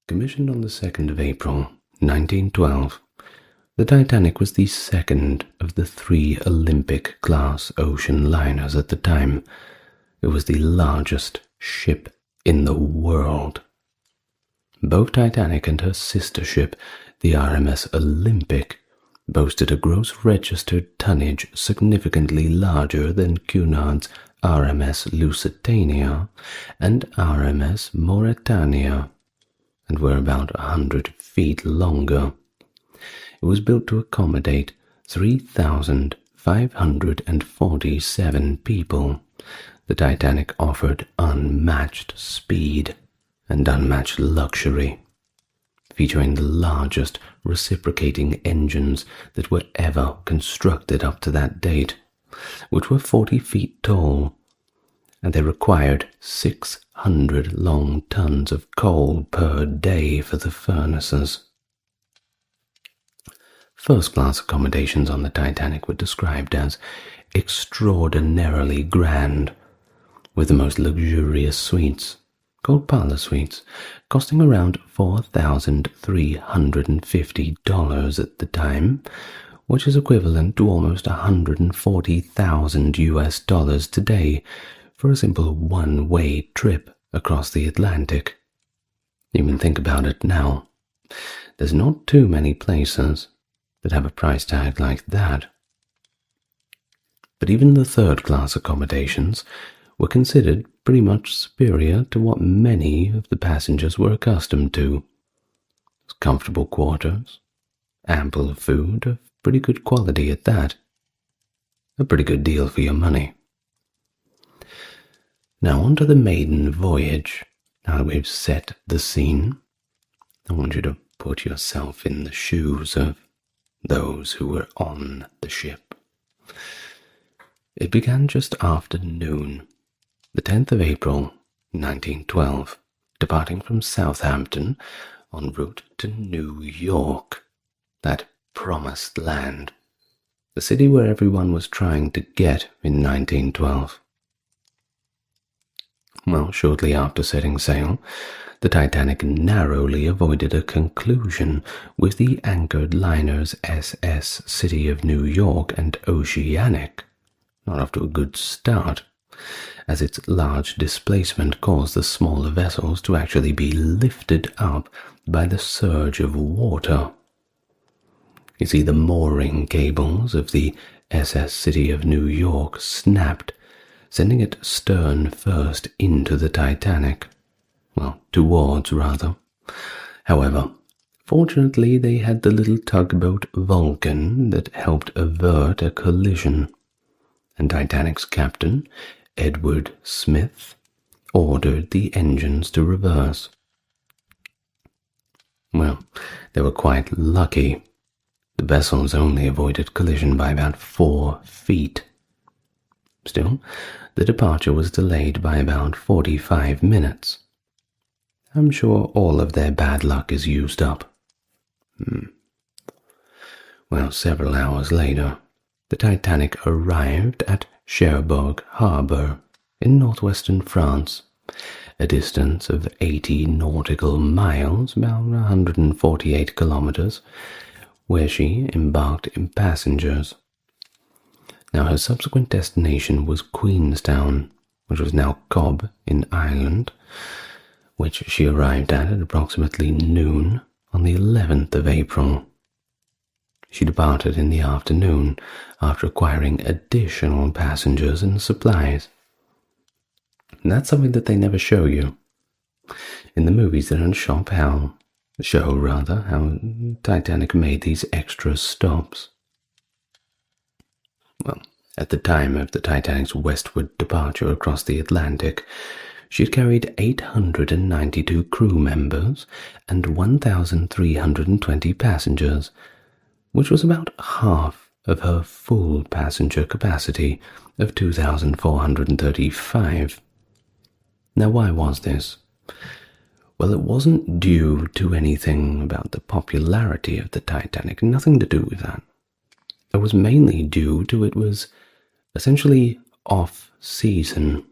Commissioned on the 2nd of April, 1912, the Titanic was the second of the three Olympic-class ocean liners at the time. It was the largest ship in the world. Both Titanic and her sister ship, the RMS Olympic, boasted a gross registered tonnage significantly larger than Cunard's RMS Lusitania and RMS Mauretania, and were about 100 feet longer. It was built to accommodate 3,547 people. The Titanic offered unmatched speed and unmatched luxury, featuring the largest reciprocating engines that were ever constructed up to that date, which were 40 feet tall, and they required 600 long tons of coal per day for the furnaces. First-class accommodations on the Titanic were described as extraordinarily grand, with the most luxurious suites, called parlor suites, costing around $4,350 at the time, which is equivalent to almost $140,000 today for a simple one-way trip across the Atlantic. Even think about it now. There's not too many places that have a price tag like that. But even the third-class accommodations were considered pretty much superior to what many of the passengers were accustomed to. Comfortable quarters, ample food of pretty good quality at that. A pretty good deal for your money. Now on to the maiden voyage. Now that we've set the scene, I want you to put yourself in the shoes of those who were on the ship. It began just after noon, the 10th of April, 1912, departing from Southampton en route to New York, that promised land, the city where everyone was trying to get in 1912. Well, shortly after setting sail, the Titanic narrowly avoided a conclusion with the anchored liners SS City of New York and Oceanic, not off to a good start, as its large displacement caused the smaller vessels to actually be lifted up by the surge of water. You see, the mooring cables of the SS City of New York snapped, sending it stern first into the Titanic. Well, towards, rather. However, fortunately they had the little tugboat Vulcan that helped avert a collision, and Titanic's captain, Edward Smith, ordered the engines to reverse. Well, they were quite lucky. The vessels only avoided collision by about 4 feet. Still, the departure was delayed by about 45 minutes. I'm sure all of their bad luck is used up. Well, several hours later, the Titanic arrived at Cherbourg Harbor in northwestern France, a distance of 80 nautical miles, about 148 kilometers, where she embarked in passengers. Now, her subsequent destination was Queenstown, which was now Cobb in Ireland, which she arrived at approximately noon on the 11th of April. She departed in the afternoon after acquiring additional passengers and supplies. And that's something that they never show you. In the movies, they don't show how Titanic made these extra stops. Well, at the time of the Titanic's westward departure across the Atlantic, she had carried 892 crew members and 1,320 passengers, which was about half of her full passenger capacity of 2,435. Now, why was this? Well, it wasn't due to anything about the popularity of the Titanic, nothing to do with that. It was mainly due to it was essentially off-season.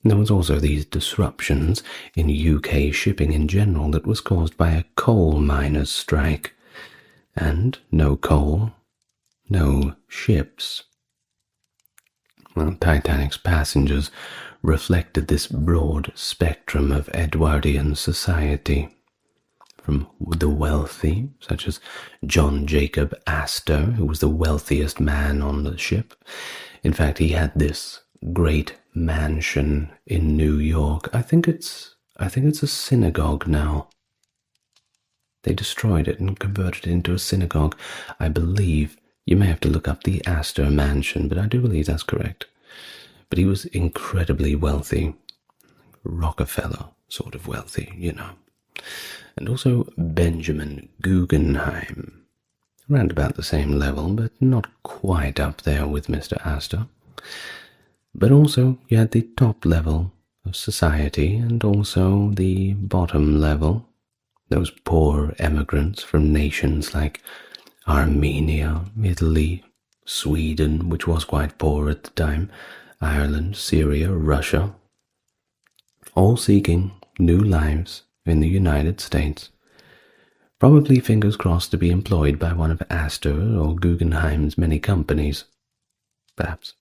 There was also these disruptions in UK shipping in general that was caused by a coal miners' strike. And no coal, no ships. Well, Titanic's passengers reflected this broad spectrum of Edwardian society, from the wealthy, such as John Jacob Astor, who was the wealthiest man on the ship. In fact, he had this great mansion in New York. I think it's a synagogue now. They destroyed it and converted it into a synagogue, I believe. You may have to look up the Astor Mansion, but I do believe that's correct. But he was incredibly wealthy. Rockefeller sort of wealthy, you know. And also Benjamin Guggenheim. Around about the same level, but not quite up there with Mr. Astor. But also you had the top level of society and also the bottom level. Those poor emigrants from nations like Armenia, Italy, Sweden, which was quite poor at the time, Ireland, Syria, Russia, all seeking new lives in the United States, probably fingers crossed to be employed by one of Astor or Guggenheim's many companies, perhaps.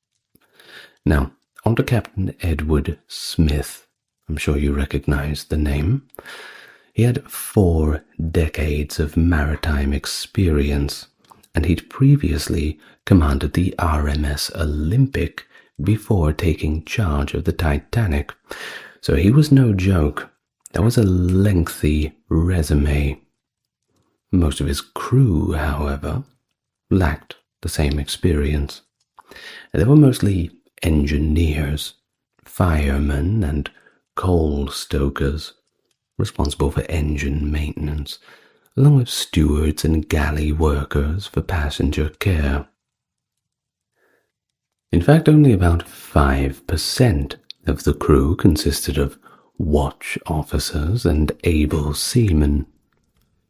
Now, on to Captain Edward Smith. I'm sure you recognize the name. He had 4 decades of maritime experience, and he'd previously commanded the RMS Olympic before taking charge of the Titanic. So he was no joke. That was a lengthy resume. Most of his crew, however, lacked the same experience. They were mostly engineers, firemen, and coal stokers, responsible for engine maintenance, along with stewards and galley workers for passenger care. In fact, only about 5% of the crew consisted of watch officers and able seamen,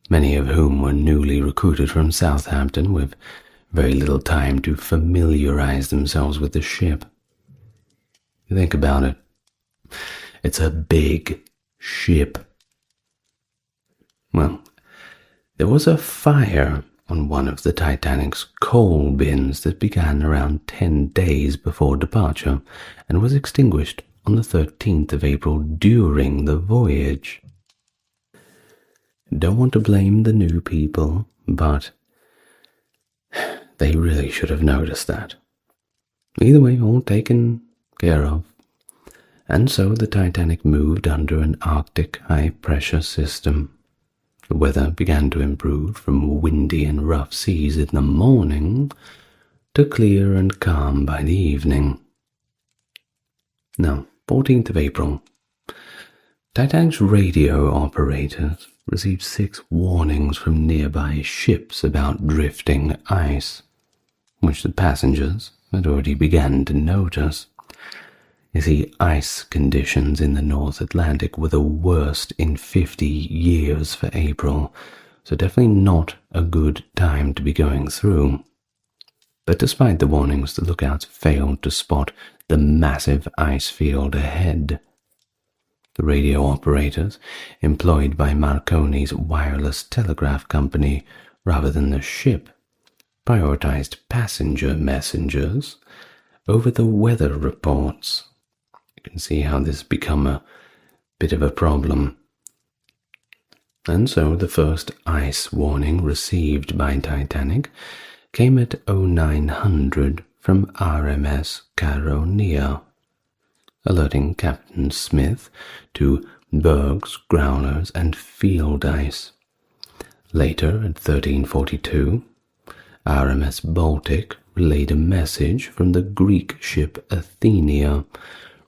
many of whom were newly recruited from Southampton with very little time to familiarize themselves with the ship. Think about it. It's a big ship. Well, there was a fire on one of the Titanic's coal bins that began around 10 days before departure and was extinguished on the 13th of April during the voyage. Don't want to blame the new people, but they really should have noticed that. Either way, all taken care of. And so the Titanic moved under an Arctic high-pressure system. The weather began to improve from windy and rough seas in the morning to clear and calm by the evening. Now, 14th of April, Titanic's radio operators received 6 warnings from nearby ships about drifting ice, which the passengers had already begun to notice. You see, ice conditions in the North Atlantic were the worst in 50 years for April, so definitely not a good time to be going through. But despite the warnings, the lookouts failed to spot the massive ice field ahead. The radio operators, employed by Marconi's wireless telegraph company rather than the ship, prioritized passenger messengers over the weather reports. You can see how this become a bit of a problem. And so the first ice warning received by Titanic came at 0900 from RMS Caronia, alerting Captain Smith to bergs, growlers, and field ice. Later, at 1342, RMS Baltic relayed a message from the Greek ship Athenia,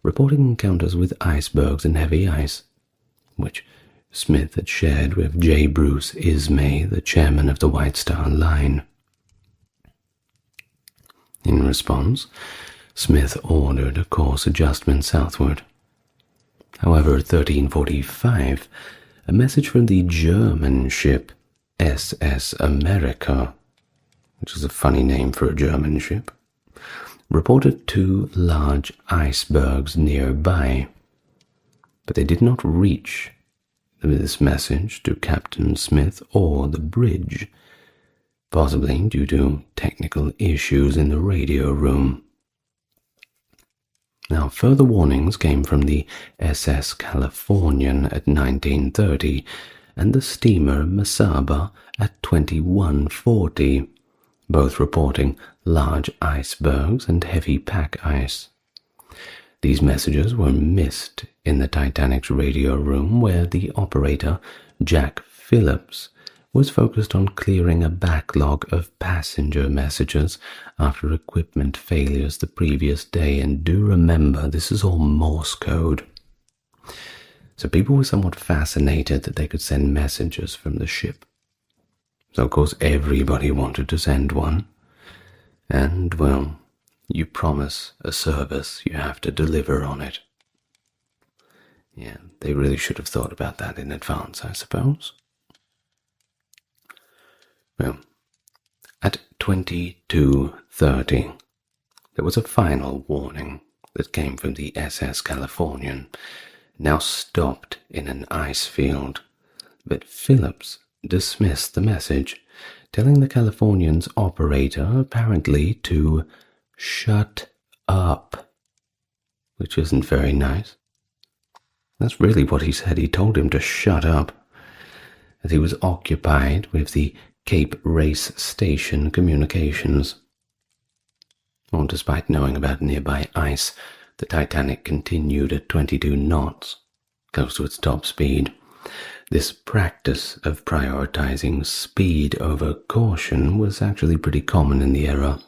reporting encounters with icebergs and heavy ice, which Smith had shared with J. Bruce Ismay, the chairman of the White Star Line. In response, Smith ordered a course adjustment southward. However, at 1345, a message from the German ship SS America, which is a funny name for a German ship, reported 2 large icebergs nearby. but they did not reach this message to Captain Smith or the bridge, possibly due to technical issues in the radio room. Now, further warnings came from the SS Californian at 19:30 and the steamer Masaba at 21:40, both reporting large icebergs and heavy pack ice. These messages were missed in the Titanic's radio room, where the operator, Jack Phillips, was focused on clearing a backlog of passenger messages after equipment failures the previous day. And do remember, this is all Morse code. So people were somewhat fascinated that they could send messages from the ship. So of course everybody wanted to send one. And, well, you promise a service, you have to deliver on it. Yeah, they really should have thought about that in advance, I suppose. Well, at 22:30, there was a final warning that came from the SS Californian, now stopped in an ice field, but Phillips dismissed the message, telling the Californian's operator apparently to shut up, which isn't very nice. That's really what he said. He told him to shut up, as he was occupied with the Cape Race Station communications. Well, despite knowing about nearby ice, the Titanic continued at 22 knots, close to its top speed. This practice of prioritizing speed over caution was actually pretty common in the era,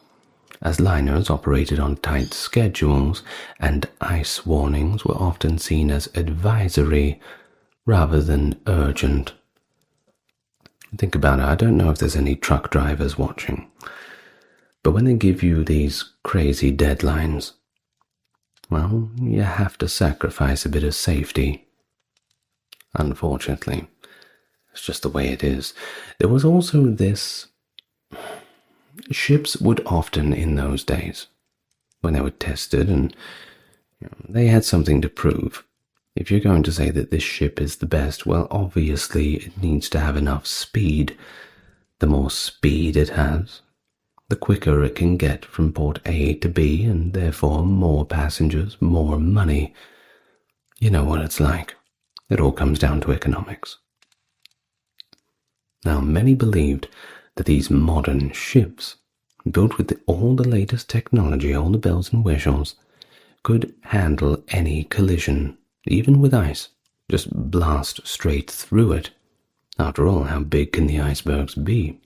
as liners operated on tight schedules and ice warnings were often seen as advisory rather than urgent. Think about it, I don't know if there's any truck drivers watching, but when they give you these crazy deadlines, well, you have to sacrifice a bit of safety. Unfortunately, it's just the way it is. There was also this. Ships would often, in those days, when they were tested and they had something to prove. If you're going to say that this ship is the best, well, obviously it needs to have enough speed. The more speed it has, the quicker it can get from port A to B, and therefore more passengers, more money. You know what it's like. It all comes down to economics. Now, many believed that these modern ships, built with all the latest technology, all the bells and whistles, could handle any collision, even with ice, just blast straight through it. After all, how big can the icebergs be?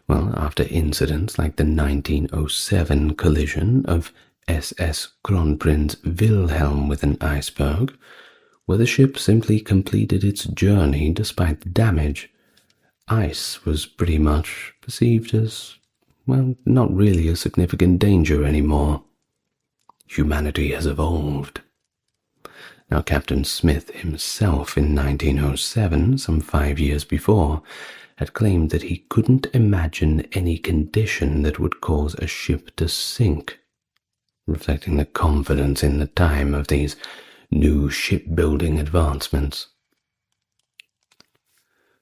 Well, after incidents like the 1907 collision of SS Kronprinz Wilhelm with an iceberg, where the ship simply completed its journey despite the damage, ice was pretty much perceived as, well, not really a significant danger anymore. Humanity has evolved. Now, Captain Smith himself in 1907, some 5 years before, had claimed that he couldn't imagine any condition that would cause a ship to sink, reflecting the confidence in the time of these new shipbuilding advancements.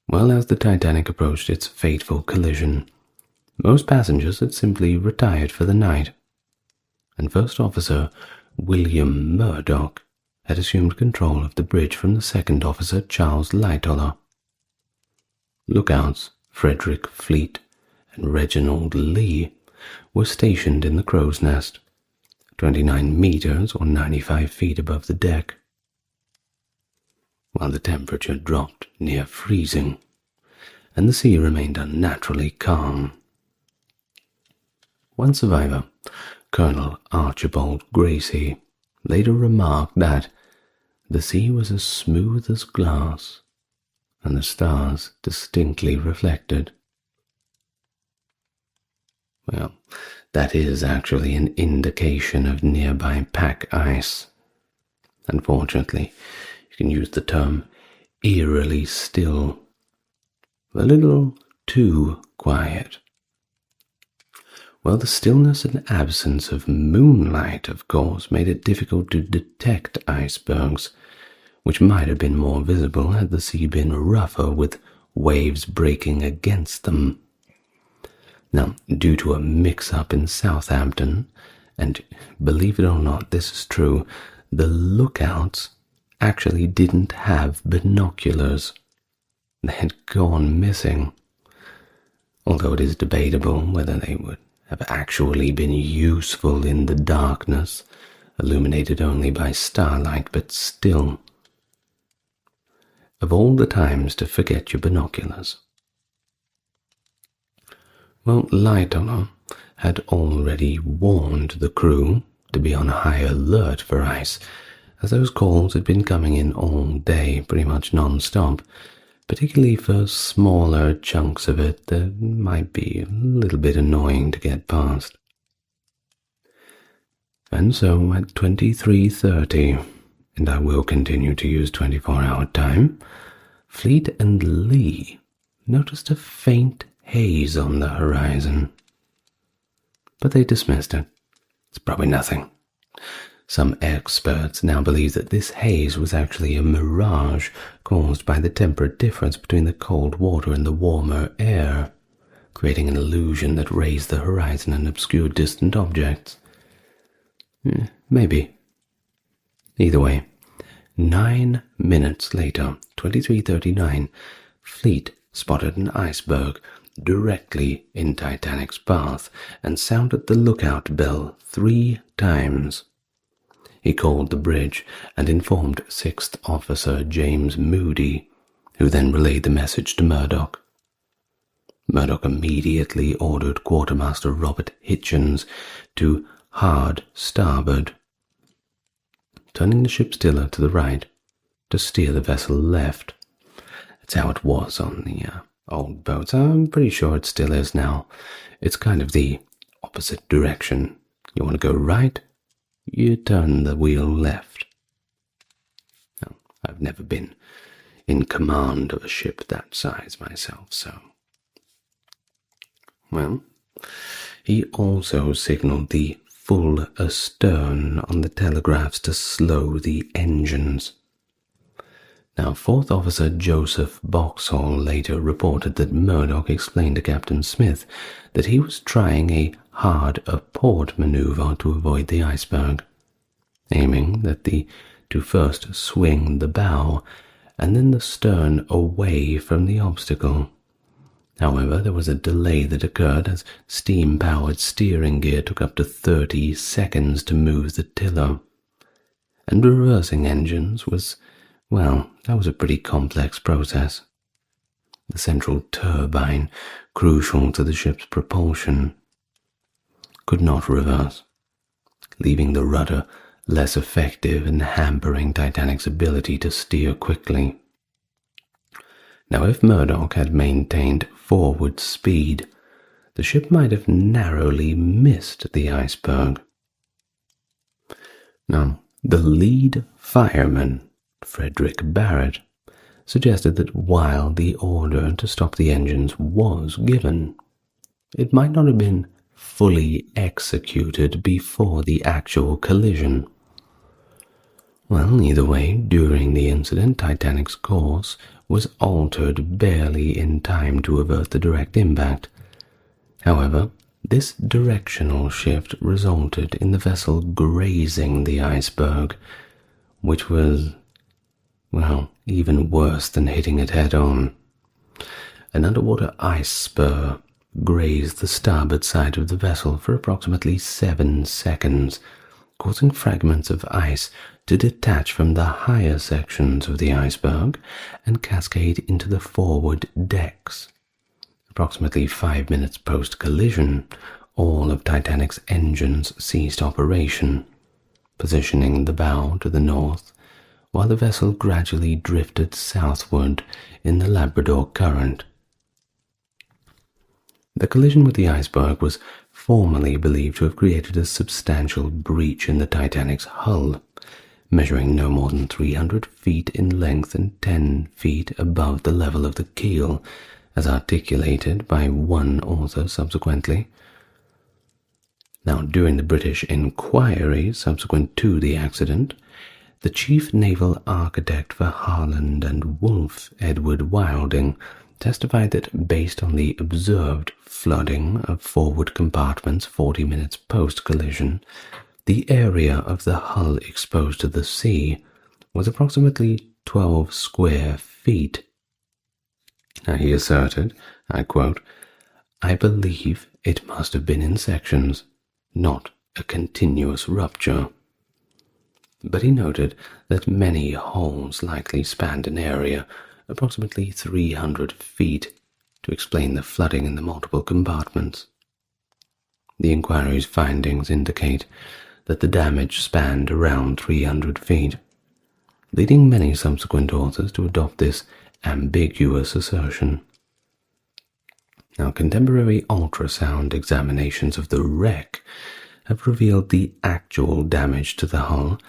Well, as the Titanic approached its fateful collision, most passengers had simply retired for the night, and First Officer William Murdoch had assumed control of the bridge from the Second Officer Charles Lightoller. Lookouts Frederick Fleet and Reginald Lee were stationed in the crow's nest, 29 meters or 95 feet above the deck. While the temperature dropped near freezing, and the sea remained unnaturally calm. One survivor, Colonel Archibald Gracie, later remarked that the sea was as smooth as glass, and the stars distinctly reflected. Well, that is actually an indication of nearby pack ice. Unfortunately, you can use the term eerily still, a little too quiet. Well, the stillness and absence of moonlight, of course, made it difficult to detect icebergs, which might have been more visible had the sea been rougher with waves breaking against them. Now, due to a mix-up in Southampton, and believe it or not, this is true, the lookouts actually didn't have binoculars. They had gone missing. Although it is debatable whether they would have actually been useful in the darkness, illuminated only by starlight, but still. Of all the times to forget your binoculars. Well, Lightoller had already warned the crew to be on high alert for ice, as those calls had been coming in all day, pretty much non-stop, particularly for smaller chunks of it that might be a little bit annoying to get past. And so at 23:30, and I will continue to use 24-hour time, Fleet and Lee noticed a faint haze on the horizon. But they dismissed it. It's probably nothing. Some experts now believe that this haze was actually a mirage caused by the temperature difference between the cold water and the warmer air, creating an illusion that raised the horizon and obscured distant objects. Maybe. Either way, 9 minutes later, 23:39, Fleet spotted an iceberg directly in Titanic's path and sounded the lookout bell 3 times. He called the bridge and informed 6th Officer James Moody, who then relayed the message to Murdoch. Murdoch immediately ordered Quartermaster Robert Hitchens to hard starboard, turning the ship's tiller to the right to steer the vessel left. That's how it was on the old boats. I'm pretty sure it still is now. It's kind of the opposite direction. You want to go right, you turn the wheel left. Now, I've never been in command of a ship that size myself, so. Well, he also signaled the full astern on the telegraphs to slow the engines. Now, 4th Officer Joseph Boxhall later reported that Murdoch explained to Captain Smith that he was trying a hard aport maneuver to avoid the iceberg, aiming to first swing the bow and then the stern away from the obstacle. However, there was a delay that occurred as steam-powered steering gear took up to 30 seconds to move the tiller, and reversing engines was, well, that was a pretty complex process. The central turbine, crucial to the ship's propulsion, could not reverse, leaving the rudder less effective and hampering Titanic's ability to steer quickly. Now, if Murdoch had maintained forward speed, the ship might have narrowly missed the iceberg. Now, the lead fireman, Frederick Barrett, suggested that while the order to stop the engines was given, it might not have been fully executed before the actual collision. Well, either way, during the incident, Titanic's course was altered barely in time to avert the direct impact. However, this directional shift resulted in the vessel grazing the iceberg, which was, well, even worse than hitting it head-on. An underwater ice spur grazed the starboard side of the vessel for approximately 7 seconds, causing fragments of ice to detach from the higher sections of the iceberg and cascade into the forward decks. Approximately 5 minutes post-collision, all of Titanic's engines ceased operation, positioning the bow to the north, while the vessel gradually drifted southward in the Labrador Current. The collision with the iceberg was formerly believed to have created a substantial breach in the Titanic's hull, measuring no more than 300 feet in length and 10 feet above the level of the keel, as articulated by one author subsequently. Now, during the British inquiry subsequent to the accident, The chief naval architect for Harland and Wolff, Edward Wilding, testified that based on the observed flooding of forward compartments 40 minutes post-collision, the area of the hull exposed to the sea was approximately 12 square feet. Now he asserted, I quote, "I believe it must have been in sections, not a continuous rupture." But he noted that many holes likely spanned an area approximately 300 feet to explain the flooding in the multiple compartments. The inquiry's findings indicate that the damage spanned around 300 feet, leading many subsequent authors to adopt this ambiguous assertion. Now, contemporary ultrasound examinations of the wreck have revealed the actual damage to the hull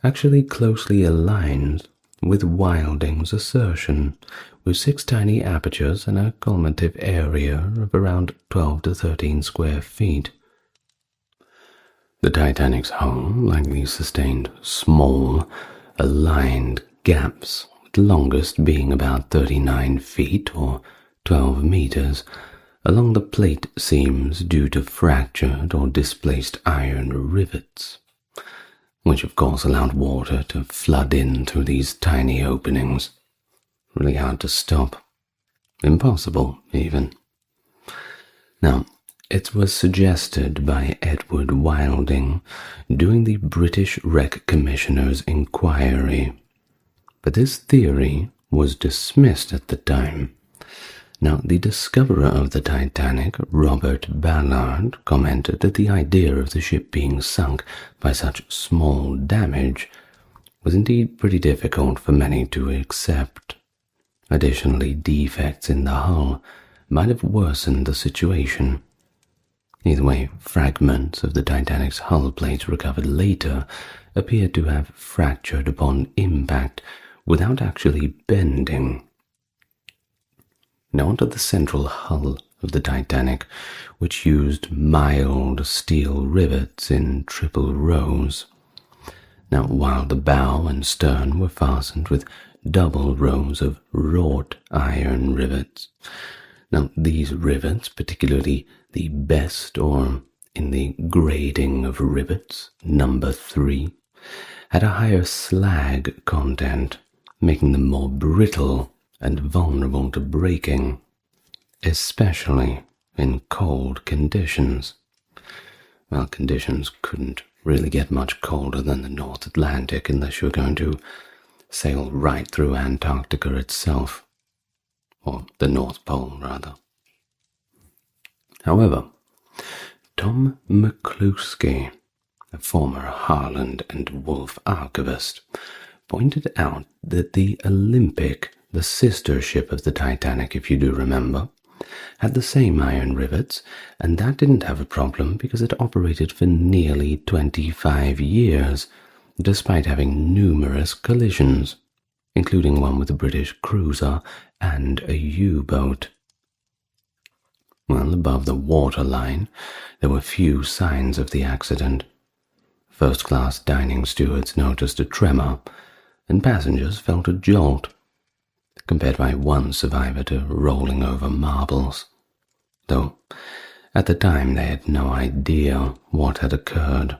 actually closely aligns with Wilding's assertion, with 6 tiny apertures and a cumulative area of around 12 to 13 square feet. The Titanic's hull likely sustained small, aligned gaps, with the longest being about 39 feet or 12 meters, along the plate seams due to fractured or displaced iron rivets, which of course allowed water to flood in through these tiny openings. Really hard to stop. Impossible, even. Now, it was suggested by Edward Wilding during the British Wreck Commissioner's inquiry, but this theory was dismissed at the time. Now, the discoverer of the Titanic, Robert Ballard, commented that the idea of the ship being sunk by such small damage was indeed pretty difficult for many to accept. Additionally, defects in the hull might have worsened the situation. Either way, fragments of the Titanic's hull plates recovered later appeared to have fractured upon impact without actually bending. Now onto the central hull of the Titanic, which used mild steel rivets in triple rows. Now, while the bow and stern were fastened with double rows of wrought iron rivets. Now, these rivets, particularly the best, or in the grading of rivets, number 3, had a higher slag content, making them more brittle and vulnerable to breaking, especially in cold conditions. Well, conditions couldn't really get much colder than the North Atlantic unless you're going to sail right through Antarctica itself, or the North Pole, rather. However, Tom McCluskey, a former Harland and Wolff archivist, pointed out that the Olympic, the sister ship of the Titanic, if you do remember, had the same iron rivets, and that didn't have a problem because it operated for nearly 25 years, despite having numerous collisions, including one with a British cruiser and a U-boat. Well, above the waterline, there were few signs of the accident. First-class dining stewards noticed a tremor, and passengers felt a jolt, compared by one survivor to rolling over marbles, though at the time they had no idea what had occurred.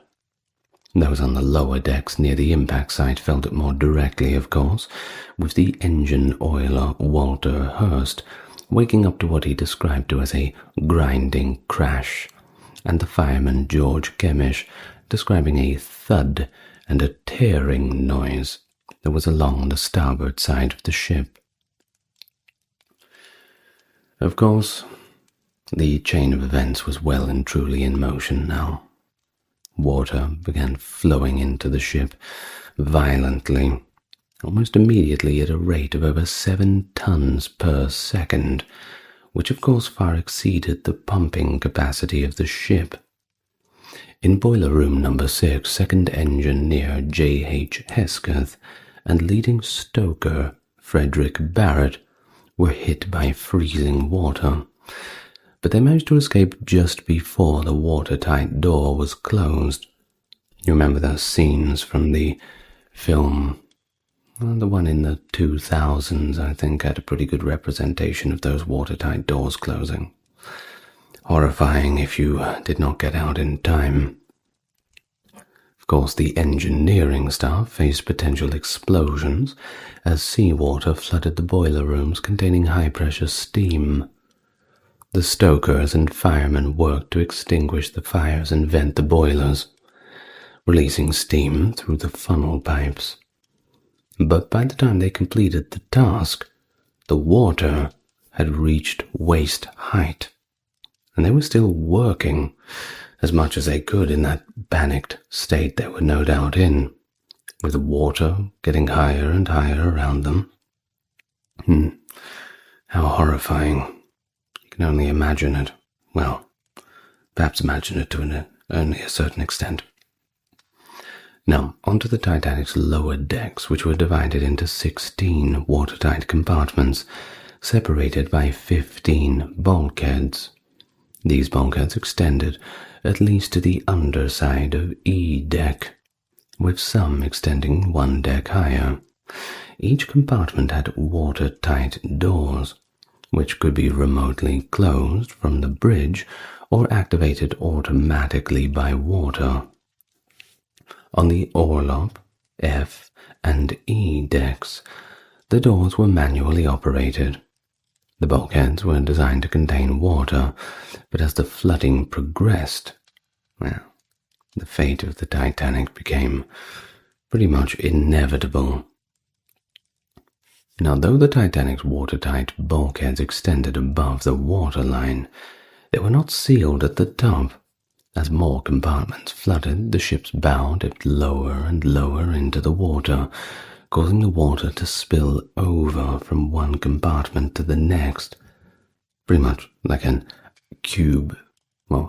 Those on the lower decks near the impact site felt it more directly, of course, with the engine oiler Walter Hurst waking up to what he described to as a grinding crash, and the fireman George Kemish describing a thud and a tearing noise that was along the starboard side of the ship. Of course, the chain of events was well and truly in motion now. Water began flowing into the ship violently, almost immediately at a rate of over 7 tons per second, which of course far exceeded the pumping capacity of the ship. In boiler room number 6, second engineer J.H. Hesketh and leading stoker Frederick Barrett were hit by freezing water, but they managed to escape just before the watertight door was closed. You remember those scenes from the film. The one in the 2000s, I think, had a pretty good representation of those watertight doors closing. Horrifying if you did not get out in time. Of course, the engineering staff faced potential explosions as seawater flooded the boiler rooms containing high-pressure steam. The stokers and firemen worked to extinguish the fires and vent the boilers, releasing steam through the funnel pipes. But by the time they completed the task, the water had reached waist height, and they were still working as much as they could in that panicked state they were no doubt in, with the water getting higher and higher around them. How horrifying. You can only imagine it. Well, perhaps imagine it to only a certain extent. Now, onto the Titanic's lower decks, which were divided into 16 watertight compartments, separated by 15 bulkheads. These bulkheads extended at least to the underside of E deck, with some extending one deck higher. Each compartment had watertight doors, which could be remotely closed from the bridge or activated automatically by water. On the orlop, F, and E decks, the doors were manually operated. The bulkheads were designed to contain water, but as the flooding progressed, the fate of the Titanic became pretty much inevitable. Now, though the Titanic's watertight bulkheads extended above the waterline, they were not sealed at the top. As more compartments flooded, the ship's bow dipped lower and lower into the water, causing the water to spill over from one compartment to the next, pretty much like an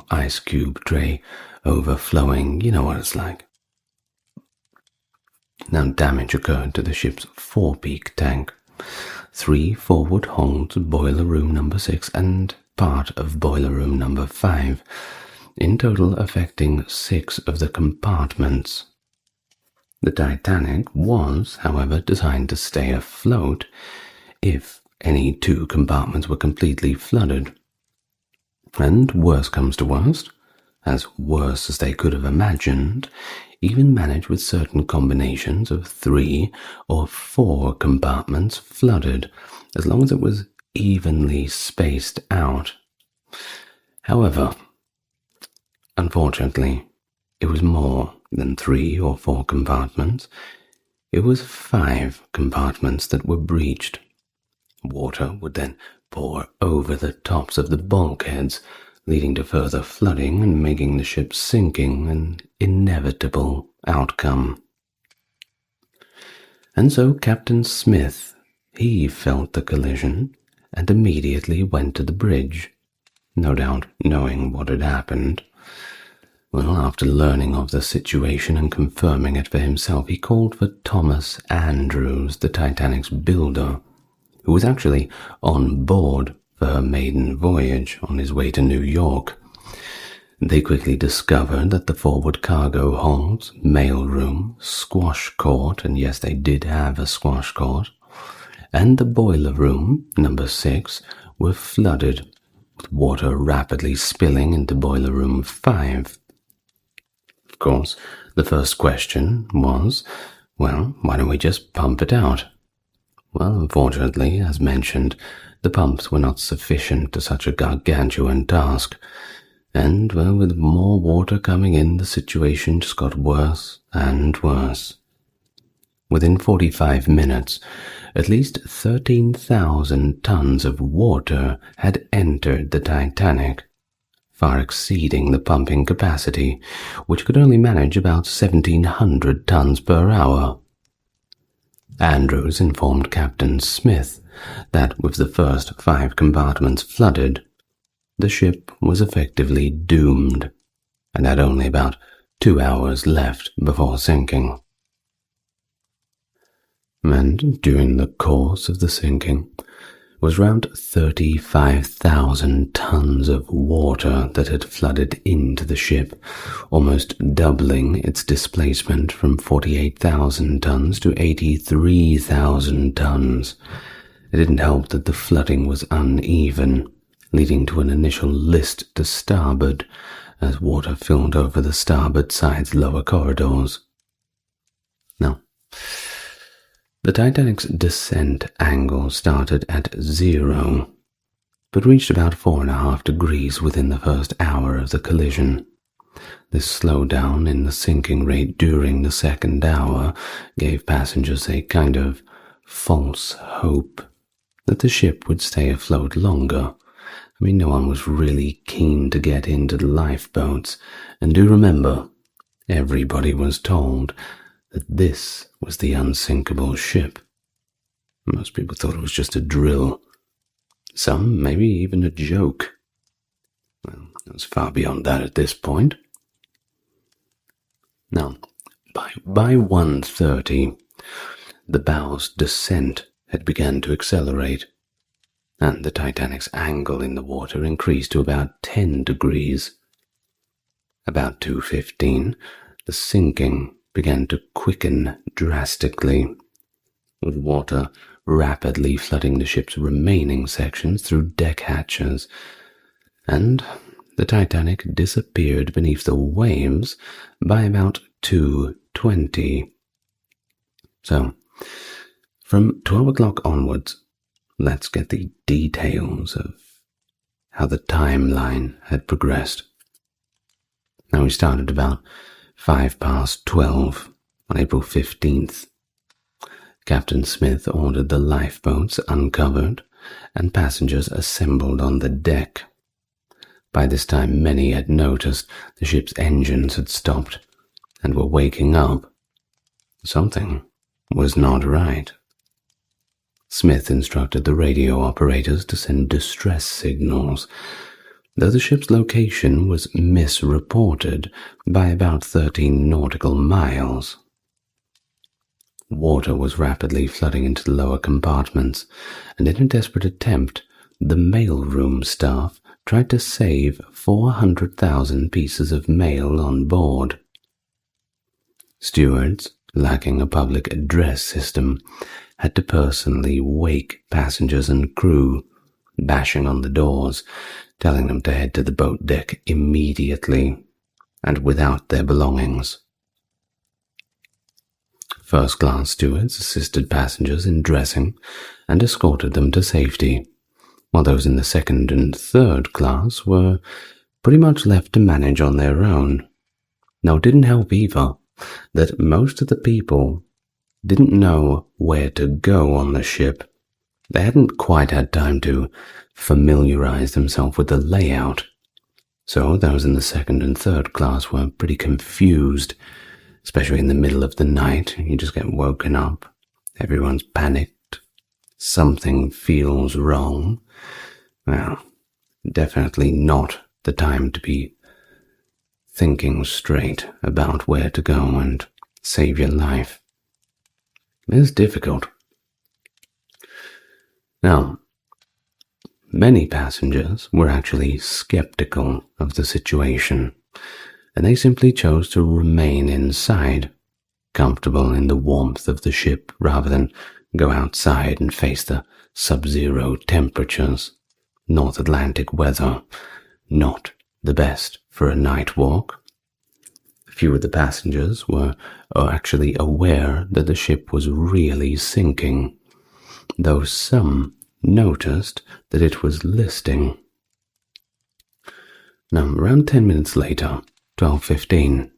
ice cube tray overflowing. You know what it's like. Now, damage occurred to the ship's forepeak tank, 3 forward holds, boiler room number 6, and part of boiler room number 5, in total affecting 6 of the compartments. The Titanic was, however, designed to stay afloat if any 2 compartments were completely flooded. And worse comes to worst, as worse as they could have imagined, even managed with certain combinations of 3 or 4 compartments flooded, as long as it was evenly spaced out. However, unfortunately, it was more than 3 or 4 compartments. It was 5 compartments that were breached. Water would then pour over the tops of the bulkheads, leading to further flooding and making the ship sinking an inevitable outcome. And so Captain Smith, he felt the collision and immediately went to the bridge, no doubt knowing what had happened. Well, after learning of the situation and confirming it for himself, he called for Thomas Andrews, the Titanic's builder, who was actually on board for her maiden voyage on his way to New York. They quickly discovered that the forward cargo holds, mailroom, squash court, and yes, they did have a squash court, and the boiler room, number 6, were flooded, with water rapidly spilling into boiler room 5. Of course, the first question was, well, why don't we just pump it out? Well, unfortunately, as mentioned, the pumps were not sufficient to such a gargantuan task, and, well, with more water coming in, the situation just got worse and worse. Within 45 minutes, at least 13,000 tons of water had entered the Titanic, far exceeding the pumping capacity, which could only manage about 1,700 tons per hour. Andrews informed Captain Smith that with the first 5 compartments flooded, the ship was effectively doomed and had only about 2 hours left before sinking. And during the course of the sinking, was around 35,000 tons of water that had flooded into the ship, almost doubling its displacement from 48,000 tons to 83,000 tons. It didn't help that the flooding was uneven, leading to an initial list to starboard as water filled over the starboard side's lower corridors. Now, the Titanic's descent angle started at 0, but reached about 4.5 degrees within the first hour of the collision. This slowdown in the sinking rate during the second hour gave passengers a kind of false hope that the ship would stay afloat longer. I mean, no one was really keen to get into the lifeboats, and do remember, everybody was told that this was the Unsinkable ship. Most people thought it was just a drill. Some, maybe even a joke. Well, it was far beyond that at this point. Now, by 1:30, the bow's descent had begun to accelerate, and the Titanic's angle in the water increased to about 10 degrees. About 2:15, the sinking began to quicken drastically, with water rapidly flooding the ship's remaining sections through deck hatches, and the Titanic disappeared beneath the waves by about 2:20. So, from 12 o'clock onwards, let's get the details of how the timeline had progressed. Now, we started about 12:05 on April 15th. Captain Smith ordered the lifeboats uncovered and passengers assembled on the deck. By this time, many had noticed the ship's engines had stopped and were waking up. Something was not right. Smith instructed the radio operators to send distress signals, though the ship's location was misreported by about 13 nautical miles. Water was rapidly flooding into the lower compartments, and in a desperate attempt, the mailroom staff tried to save 400,000 pieces of mail on board. Stewards, lacking a public address system, had to personally wake passengers and crew, bashing on the doors, telling them to head to the boat deck immediately and without their belongings. First-class stewards assisted passengers in dressing and escorted them to safety, while those in the second and third class were pretty much left to manage on their own. Now, it didn't help either that most of the people didn't know where to go on the ship. They hadn't quite had time to familiarize themselves with the layout, so those in the second and third class were pretty confused, especially in the middle of the night. You just get woken up, everyone's panicked, something feels wrong. Well, definitely not the time to be thinking straight about where to go and save your life. It's difficult. Now, many passengers were actually skeptical of the situation, and they simply chose to remain inside, comfortable in the warmth of the ship rather than go outside and face the sub-zero temperatures. North Atlantic weather, not the best for a night walk. Few of the passengers were actually aware that the ship was really sinking, though some noticed that it was listing. Now, around 10 minutes later, 12:15,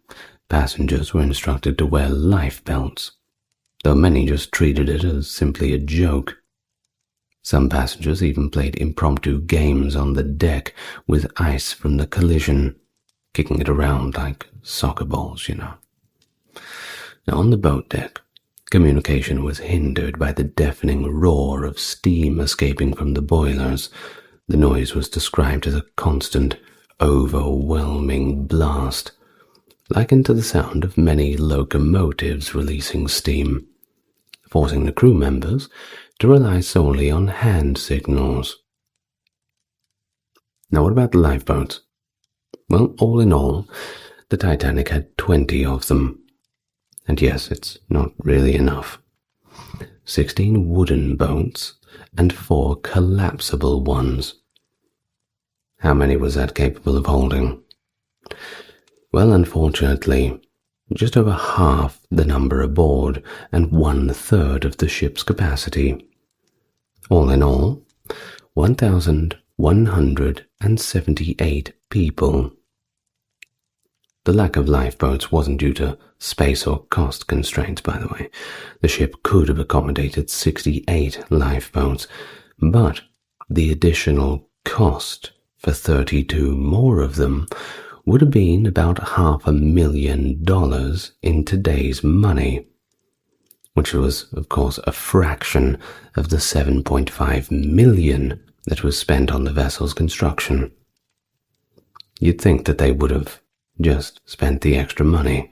passengers were instructed to wear life belts, though many just treated it as simply a joke. Some passengers even played impromptu games on the deck with ice from the collision, kicking it around like soccer balls, Now, on the boat deck, communication was hindered by the deafening roar of steam escaping from the boilers. The noise was described as a constant, overwhelming blast, likened to the sound of many locomotives releasing steam, forcing the crew members to rely solely on hand signals. Now, what about the lifeboats? Well, all in all, the Titanic had 20 of them. And yes, it's not really enough. 16 wooden boats and 4 collapsible ones. How many was that capable of holding? Well, unfortunately, just over half the number aboard and 1/3 of the ship's capacity. All in all, 1,178 people. The lack of lifeboats wasn't due to space or cost constraints, by the way. The ship could have accommodated 68 lifeboats, but the additional cost for 32 more of them would have been about $500,000 in today's money, which was, of course, a fraction of the $7.5 million that was spent on the vessel's construction. You'd think that they would have just spent the extra money.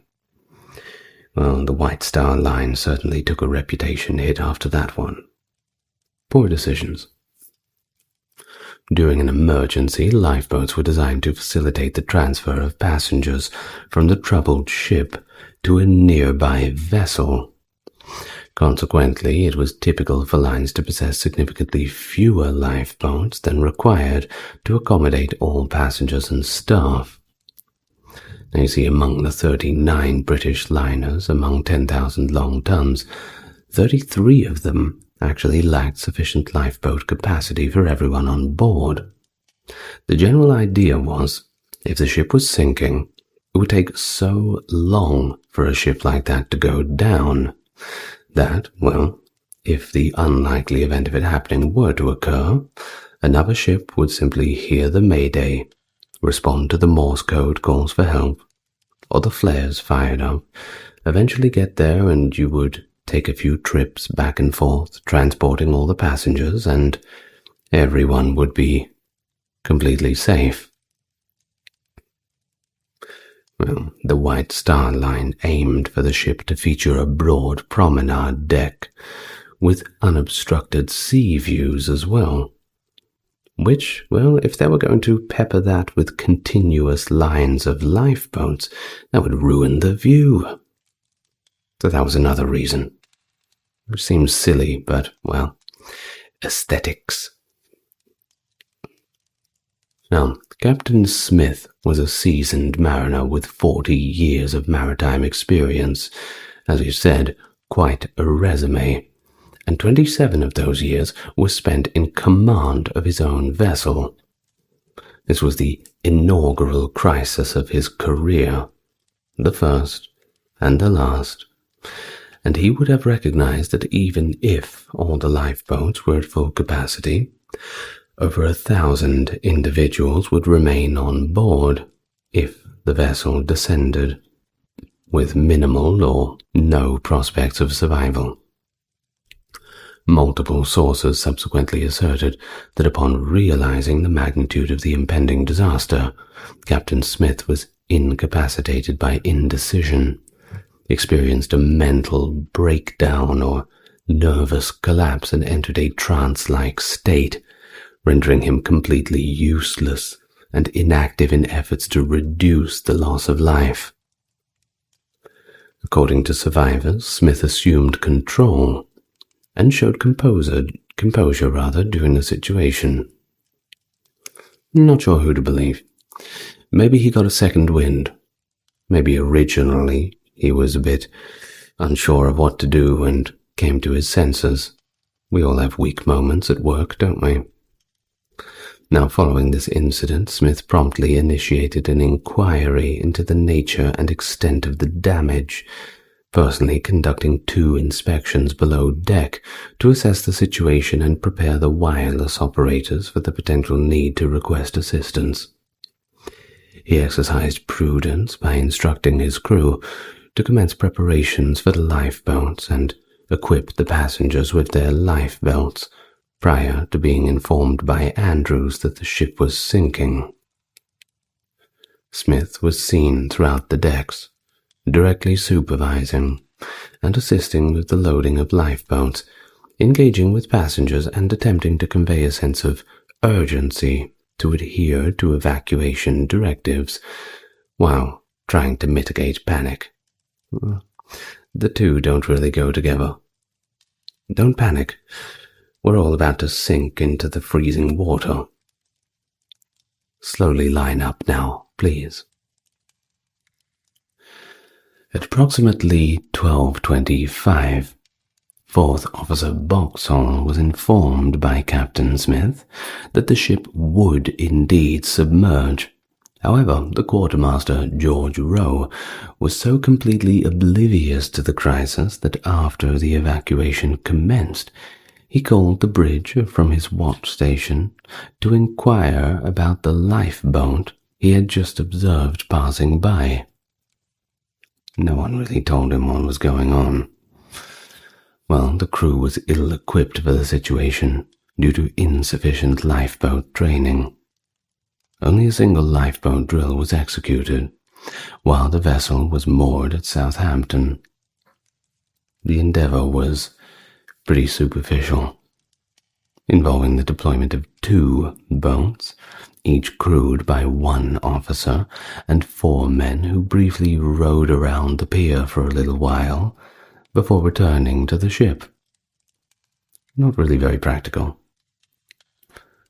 Well, the White Star Line certainly took a reputation hit after that one. Poor decisions. During an emergency, lifeboats were designed to facilitate the transfer of passengers from the troubled ship to a nearby vessel. Consequently, it was typical for lines to possess significantly fewer lifeboats than required to accommodate all passengers and staff. Now you see, among the 39 British liners among 10,000 long tons, 33 of them actually lacked sufficient lifeboat capacity for everyone on board. The general idea was, if the ship was sinking, it would take so long for a ship like that to go down that, well, if the unlikely event of it happening were to occur, another ship would simply hear the mayday, respond to the Morse code calls for help, or the flares fired up, eventually get there, and you would take a few trips back and forth, transporting all the passengers, and everyone would be completely safe. Well, the White Star Line aimed for the ship to feature a broad promenade deck with unobstructed sea views as well, which, well, if they were going to pepper that with continuous lines of lifeboats, that would ruin the view. So that was another reason. Which seems silly, but, well, aesthetics. Now, Captain Smith was a seasoned mariner with 40 years of maritime experience. As we've said, quite a resume. And 27 of those years were spent in command of his own vessel. This was the inaugural crisis of his career, the first and the last, and he would have recognized that even if all the lifeboats were at full capacity, over 1,000 individuals would remain on board if the vessel descended, with minimal or no prospects of survival. Multiple sources subsequently asserted that upon realizing the magnitude of the impending disaster, Captain Smith was incapacitated by indecision, experienced a mental breakdown or nervous collapse, and entered a trance-like state, rendering him completely useless and inactive in efforts to reduce the loss of life. According to survivors, Smith assumed control and showed composure during the situation. Not sure who to believe. Maybe he got a second wind. Maybe originally he was a bit unsure of what to do and came to his senses. We all have weak moments at work, don't we? Now, following this incident, Smith promptly initiated an inquiry into the nature and extent of the damage, personally conducting 2 inspections below deck to assess the situation and prepare the wireless operators for the potential need to request assistance. He exercised prudence by instructing his crew to commence preparations for the lifeboats and equip the passengers with their life belts prior to being informed by Andrews that the ship was sinking. Smith was seen throughout the decks, directly supervising and assisting with the loading of lifeboats, engaging with passengers and attempting to convey a sense of urgency to adhere to evacuation directives while trying to mitigate panic. The two don't really go together. Don't panic. We're all about to sink into the freezing water. Slowly line up now, please. At approximately 12:25, Fourth Officer Boxhall was informed by Captain Smith that the ship would indeed submerge. However, the quartermaster, George Rowe, was so completely oblivious to the crisis that after the evacuation commenced, he called the bridge from his watch station to inquire about the lifeboat he had just observed passing by. No one really told him what was going on. Well, the crew was ill-equipped for the situation due to insufficient lifeboat training. Only a single lifeboat drill was executed, while the vessel was moored at Southampton. The endeavor was pretty superficial, involving the deployment of 2 boats, each crewed by 1 officer, and 4 men who briefly rowed around the pier for a little while before returning to the ship. Not really very practical.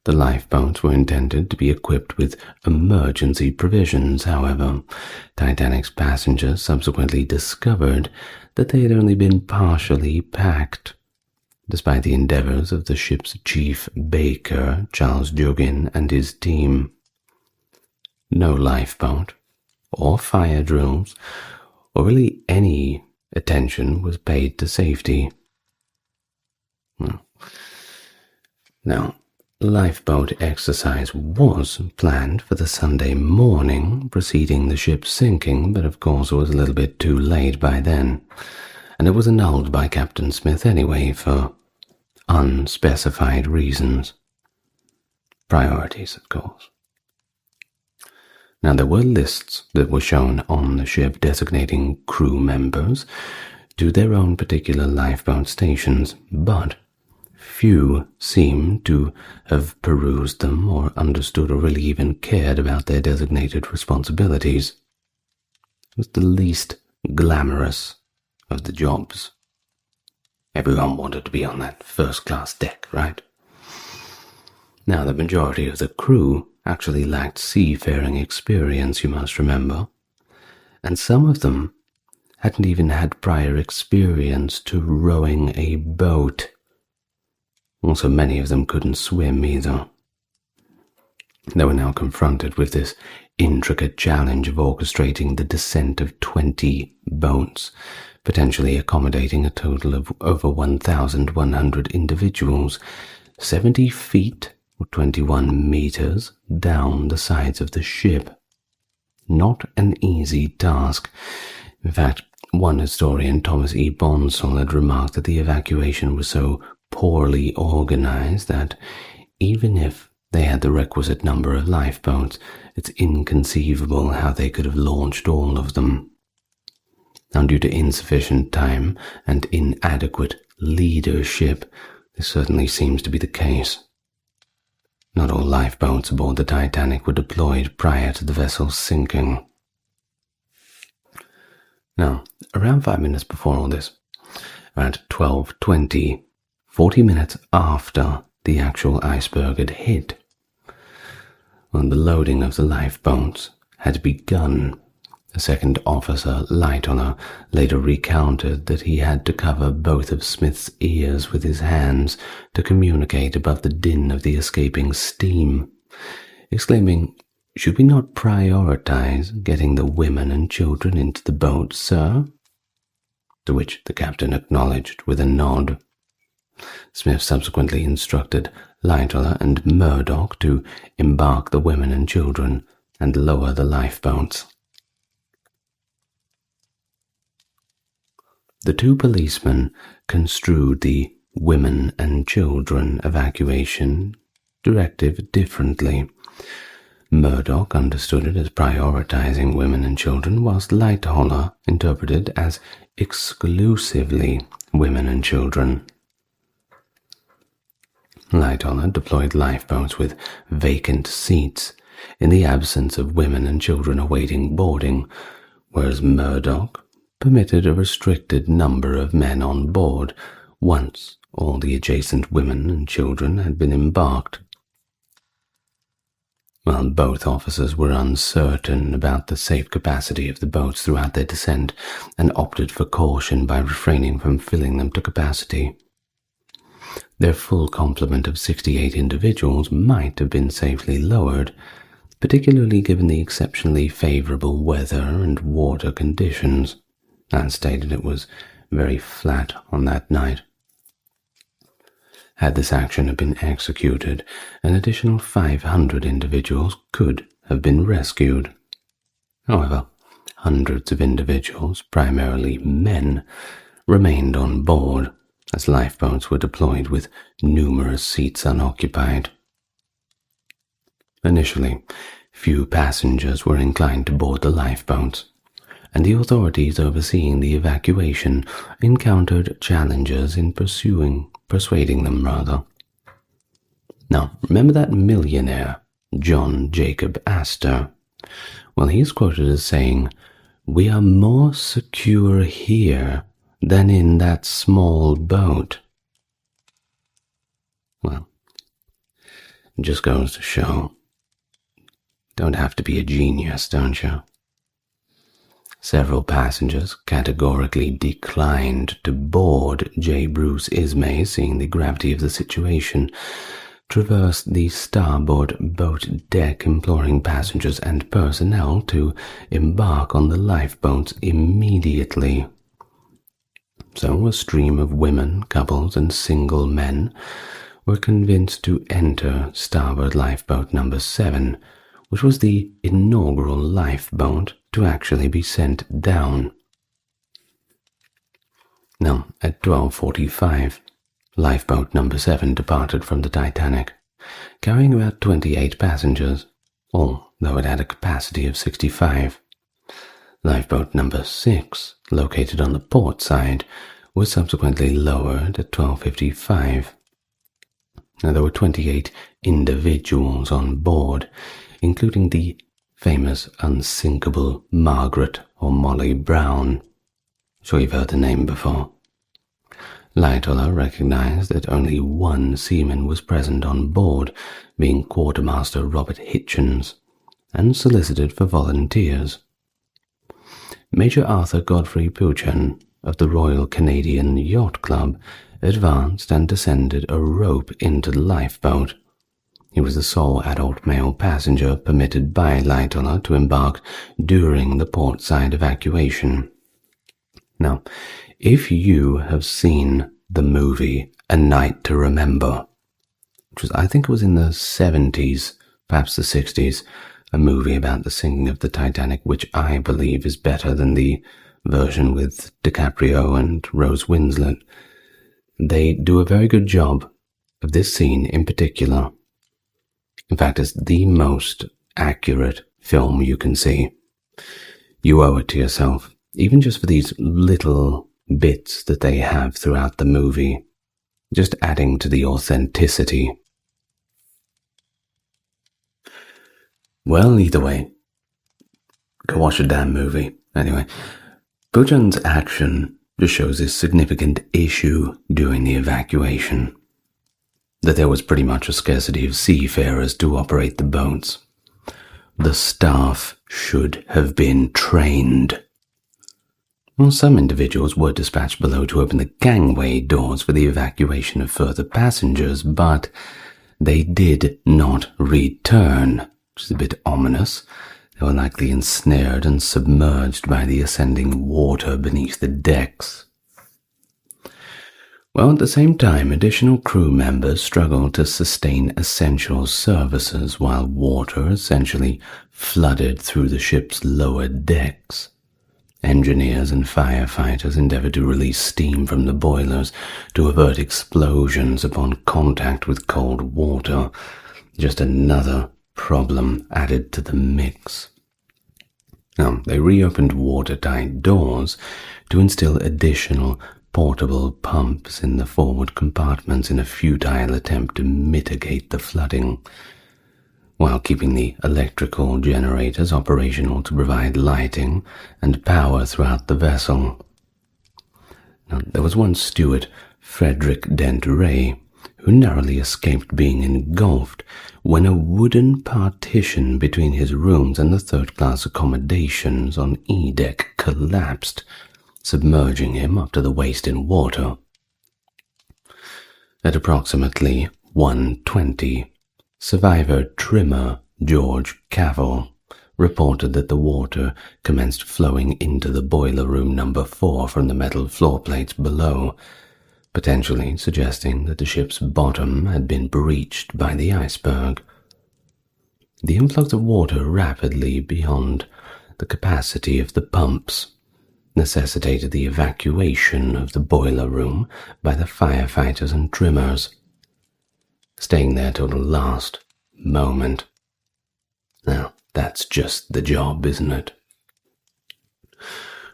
The lifeboats were intended to be equipped with emergency provisions. However, Titanic's passengers subsequently discovered that they had only been partially packed, despite the endeavors of the ship's chief baker, Charles Juggin, and his team. No lifeboat, or fire drills, or really any attention was paid to safety. Now, lifeboat exercise was planned for the Sunday morning preceding the ship's sinking, but of course it was a little bit too late by then, and it was annulled by Captain Smith anyway for unspecified reasons. Priorities, of course. Now, there were lists that were shown on the ship designating crew members to their own particular lifeboat stations, but few seem to have perused them or understood or really even cared about their designated responsibilities. It was the least glamorous of the jobs. Everyone wanted to be on that first-class deck, right? Now, the majority of the crew actually lacked seafaring experience, you must remember, and some of them hadn't even had prior experience to rowing a boat. Also, many of them couldn't swim either. They were now confronted with this intricate challenge of orchestrating the descent of 20 boats, potentially accommodating a total of over 1,100 individuals, 70 feet or 21 meters down the sides of the ship. Not an easy task. In fact, one historian, Thomas E. Bonsall, had remarked that the evacuation was so poorly organized that even if they had the requisite number of lifeboats, it's inconceivable how they could have launched all of them. Now, due to insufficient time and inadequate leadership, this certainly seems to be the case. Not all lifeboats aboard the Titanic were deployed prior to the vessel's sinking. Now, around 5 minutes before all this, around 12:20, 40 minutes after the actual iceberg had hit, when the loading of the lifeboats had begun, a second officer, Lightoller, later recounted that he had to cover both of Smith's ears with his hands to communicate above the din of the escaping steam, exclaiming, "Should we not prioritize getting the women and children into the boat, sir?" To which the captain acknowledged with a nod. Smith subsequently instructed Lightoller and Murdoch to embark the women and children and lower the lifeboats. The 2 policemen construed the women and children evacuation directive differently. Murdoch understood it as prioritizing women and children, whilst Lightoller interpreted it as exclusively women and children. Lightoller deployed lifeboats with vacant seats in the absence of women and children awaiting boarding, whereas Murdoch permitted a restricted number of men on board once all the adjacent women and children had been embarked. While both officers were uncertain about the safe capacity of the boats throughout their descent and opted for caution by refraining from filling them to capacity. Their full complement of 68 individuals might have been safely lowered, particularly given the exceptionally favorable weather and water conditions. As stated, it was very flat on that night. Had this action have been executed, an additional 500 individuals could have been rescued. However, hundreds of individuals, primarily men, remained on board, as lifeboats were deployed with numerous seats unoccupied. Initially, few passengers were inclined to board the lifeboats, and the authorities overseeing the evacuation encountered challenges in persuading them. Now, remember that millionaire, John Jacob Astor? Well, he's quoted as saying, "We are more secure here than in that small boat." Well, it just goes to show, don't have to be a genius, don't you? Several passengers categorically declined to board. J. Bruce Ismay, seeing the gravity of the situation, traversed the starboard boat deck, imploring passengers and personnel to embark on the lifeboats immediately. So a stream of women, couples, and single men were convinced to enter starboard lifeboat number 7, which was the inaugural lifeboat to actually be sent down. Now, at 12:45, lifeboat number 7 departed from the Titanic, carrying about 28 passengers, although it had a capacity of 65. Lifeboat number 6, located on the port side, was subsequently lowered at 12:55. Now, there were 28 individuals on board, including the famous Unsinkable Margaret or Molly Brown. Sure you've heard the name before. Lightoller recognized that only one seaman was present on board, being Quartermaster Robert Hitchens, and solicited for volunteers. Major Arthur Godfrey Pouchan of the Royal Canadian Yacht Club advanced and descended a rope into the lifeboat. He was the sole adult male passenger permitted by Lightoller to embark during the portside evacuation. Now, if you have seen the movie A Night to Remember, which was, I think it was in the 70s, perhaps the 60s, a movie about the sinking of the Titanic, which I believe is better than the version with DiCaprio and Rose Winslet, they do a very good job of this scene in particular. In fact, it's the most accurate film you can see. You owe it to yourself, even just for these little bits that they have throughout the movie, just adding to the authenticity. Well, either way, go watch a damn movie. Anyway, Pouchan's action just shows this significant issue during the evacuation, that there was pretty much a scarcity of seafarers to operate the boats. The staff should have been trained. Well, some individuals were dispatched below to open the gangway doors for the evacuation of further passengers, but they did not return, which is a bit ominous. They were likely ensnared and submerged by the ascending water beneath the decks. Well, at the same time, additional crew members struggled to sustain essential services while water essentially flooded through the ship's lower decks. Engineers and firefighters endeavored to release steam from the boilers to avert explosions upon contact with cold water. Just another problem added to the mix. Now, they reopened watertight doors to instill additional portable pumps in the forward compartments in a futile attempt to mitigate the flooding, while keeping the electrical generators operational to provide lighting and power throughout the vessel. Now, there was one steward, Frederick Dent Ray, who narrowly escaped being engulfed when a wooden partition between his rooms and the third-class accommodations on E-deck collapsed, submerging him up to the waist in water. At approximately 1:20, survivor trimmer George Cavell reported that the water commenced flowing into the boiler room number 4 from the metal floor plates below, potentially suggesting that the ship's bottom had been breached by the iceberg. The influx of water rapidly beyond the capacity of the pumps necessitated the evacuation of the boiler room by the firefighters and trimmers, staying there till the last moment. Now, that's just the job, isn't it?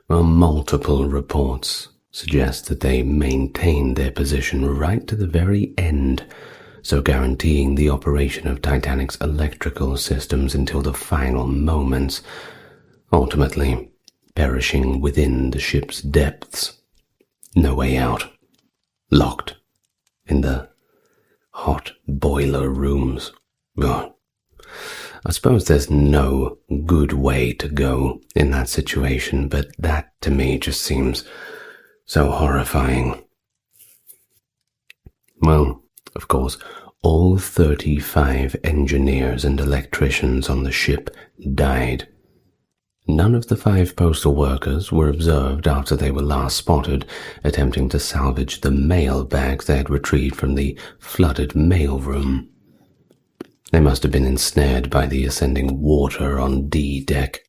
Well, multiple reports suggest that they maintained their position right to the very end, so guaranteeing the operation of Titanic's electrical systems until the final moments, ultimately perishing within the ship's depths. No way out. Locked in the hot boiler rooms. God. I suppose there's no good way to go in that situation, but that to me just seems so horrifying. Well, of course, all 35 engineers and electricians on the ship died. None of the 5 postal workers were observed after they were last spotted attempting to salvage the mail bags they had retrieved from the flooded mail room. They must have been ensnared by the ascending water on D-deck.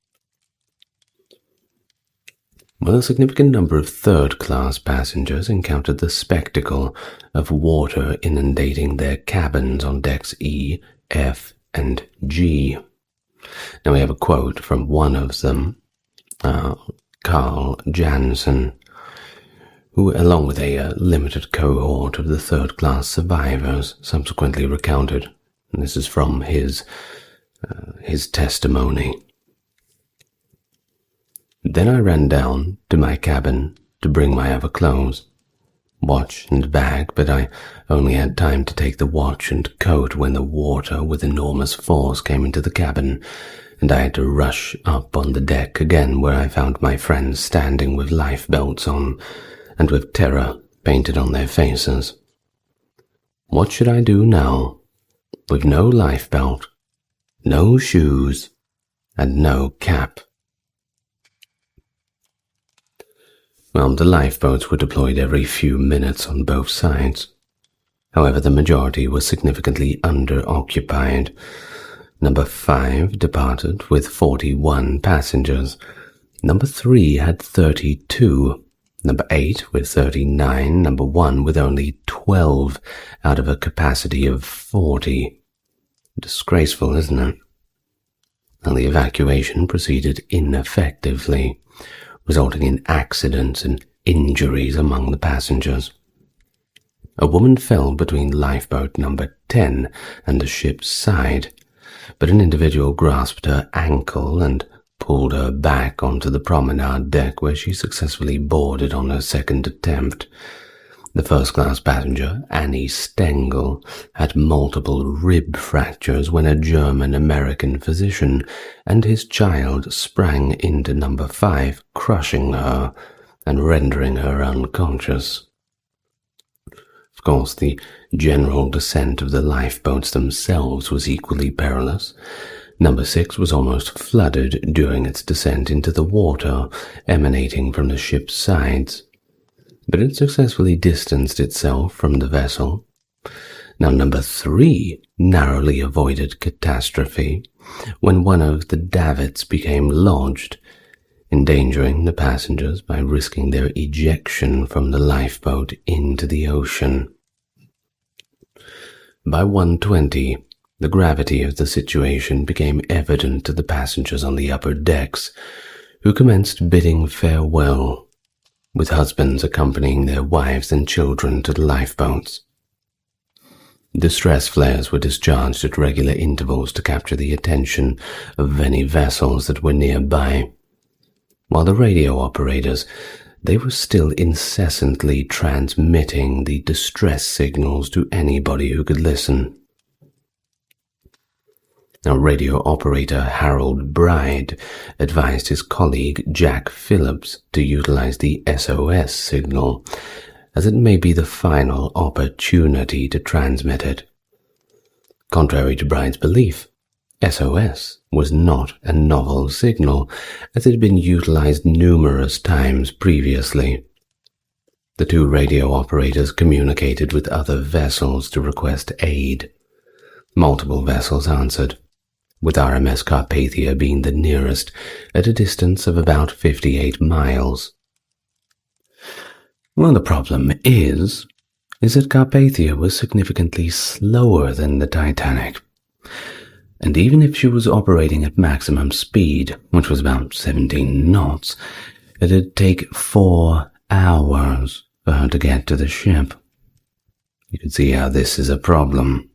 Well, a significant number of third-class passengers encountered the spectacle of water inundating their cabins on decks E, F, and G. Now we have a quote from one of them, Carl Jansen, who, along with a limited cohort of the third-class survivors, subsequently recounted. And this is from his testimony. Then I ran down to my cabin to bring my other clothes, watch and bag, but I only had time to take the watch and coat when the water with enormous force came into the cabin, and I had to rush up on the deck again, where I found my friends standing with lifeboats on and with terror painted on their faces. What should I do now? With no lifebelt, no shoes, and no cap. Well, the lifeboats were deployed every few minutes on both sides. However, the majority was significantly under-occupied. Number 5 departed with 41 passengers. Number 3 had 32. Number 8 with 39. Number 1 with only 12 out of a capacity of 40. Disgraceful, isn't it? And the evacuation proceeded ineffectively, resulting in accidents and injuries among the passengers. A woman fell between lifeboat number 10 and the ship's side, but an individual grasped her ankle and pulled her back onto the promenade deck, where she successfully boarded on her second attempt. The first-class passenger, Annie Stengel, had multiple rib fractures when a German-American physician and his child sprang into number 5, crushing her and rendering her unconscious. Of course, the general descent of the lifeboats themselves was equally perilous. Number 6 was almost flooded during its descent into the water emanating from the ship's sides, but it successfully distanced itself from the vessel. Now, number 3 narrowly avoided catastrophe when one of the davits became lodged, endangering the passengers by risking their ejection from the lifeboat into the ocean. By 1:20, the gravity of the situation became evident to the passengers on the upper decks, who commenced bidding farewell. with husbands accompanying their wives and children to the lifeboats. Distress flares were discharged at regular intervals to capture the attention of any vessels that were nearby, while the radio operators, they were still incessantly transmitting the distress signals to anybody who could listen. Now, radio operator Harold Bride advised his colleague Jack Phillips to utilize the SOS signal, as it may be the final opportunity to transmit it. Contrary to Bride's belief, SOS was not a novel signal, as it had been utilized numerous times previously. The two radio operators communicated with other vessels to request aid. Multiple vessels answered, with RMS Carpathia being the nearest at a distance of about 58 miles. Well, the problem is that Carpathia was significantly slower than the Titanic. And even if she was operating at maximum speed, which was about 17 knots, it'd take 4 hours for her to get to the ship. You could see how this is a problem.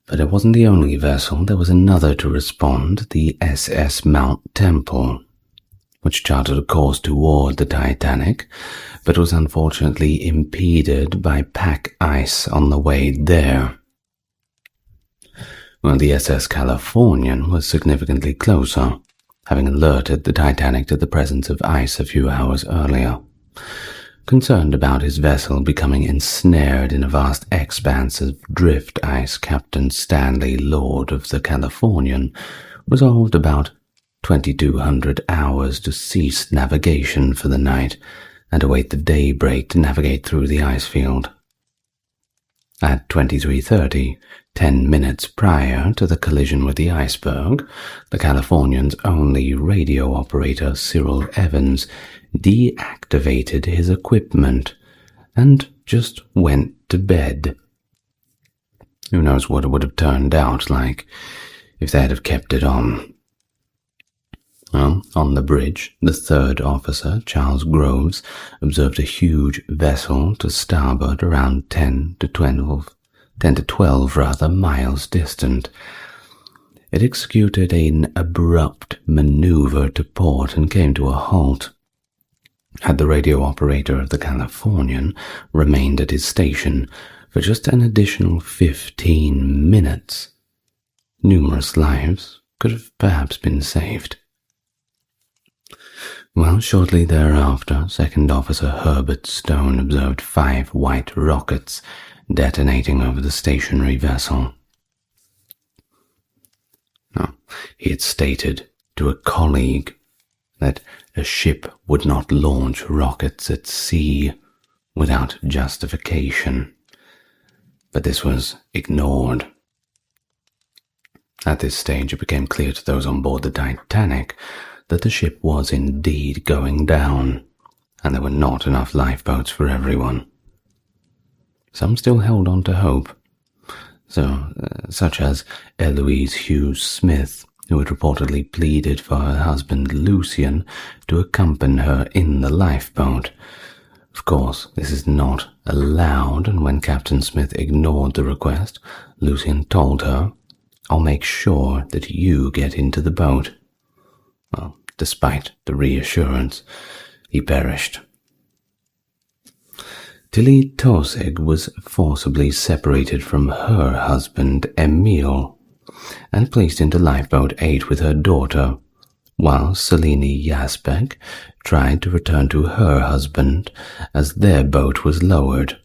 But it wasn't the only vessel. There was another to respond, the SS Mount Temple, which charted a course toward the Titanic, but was unfortunately impeded by pack ice on the way there. Well, the SS Californian was significantly closer, having alerted the Titanic to the presence of ice a few hours earlier. Concerned about his vessel becoming ensnared in a vast expanse of drift ice, Captain Stanley Lord of the Californian resolved about 2,200 hours to cease navigation for the night and await the daybreak to navigate through the ice field. At 23:30, 10 minutes prior to the collision with the iceberg, the Californian's only radio operator, Cyril Evans, deactivated his equipment and just went to bed. Who knows what it would have turned out like if they'd have kept it on. Well, on the bridge, the third officer, Charles Groves, observed a huge vessel to starboard around 10 to 12 miles distant. It executed an abrupt maneuver to port and came to a halt. Had the radio operator of the Californian remained at his station for just an additional 15 minutes, numerous lives could have perhaps been saved. Well, shortly thereafter, Second Officer Herbert Stone observed 5 white rockets detonating over the stationary vessel. Now, he had stated to a colleague that a ship would not launch rockets at sea without justification, but this was ignored. At this stage, it became clear to those on board the Titanic that the ship was indeed going down, and there were not enough lifeboats for everyone. Some still held on to hope, such as Eloise Hughes Smith, who had reportedly pleaded for her husband Lucian to accompany her in the lifeboat. Of course, this is not allowed, and when Captain Smith ignored the request, Lucian told her, "I'll make sure that you get into the boat." Well, despite the reassurance, he perished. Tilly Tosig was forcibly separated from her husband, Emile, and placed into Lifeboat 8 with her daughter, while Selene Jasbeck tried to return to her husband as their boat was lowered.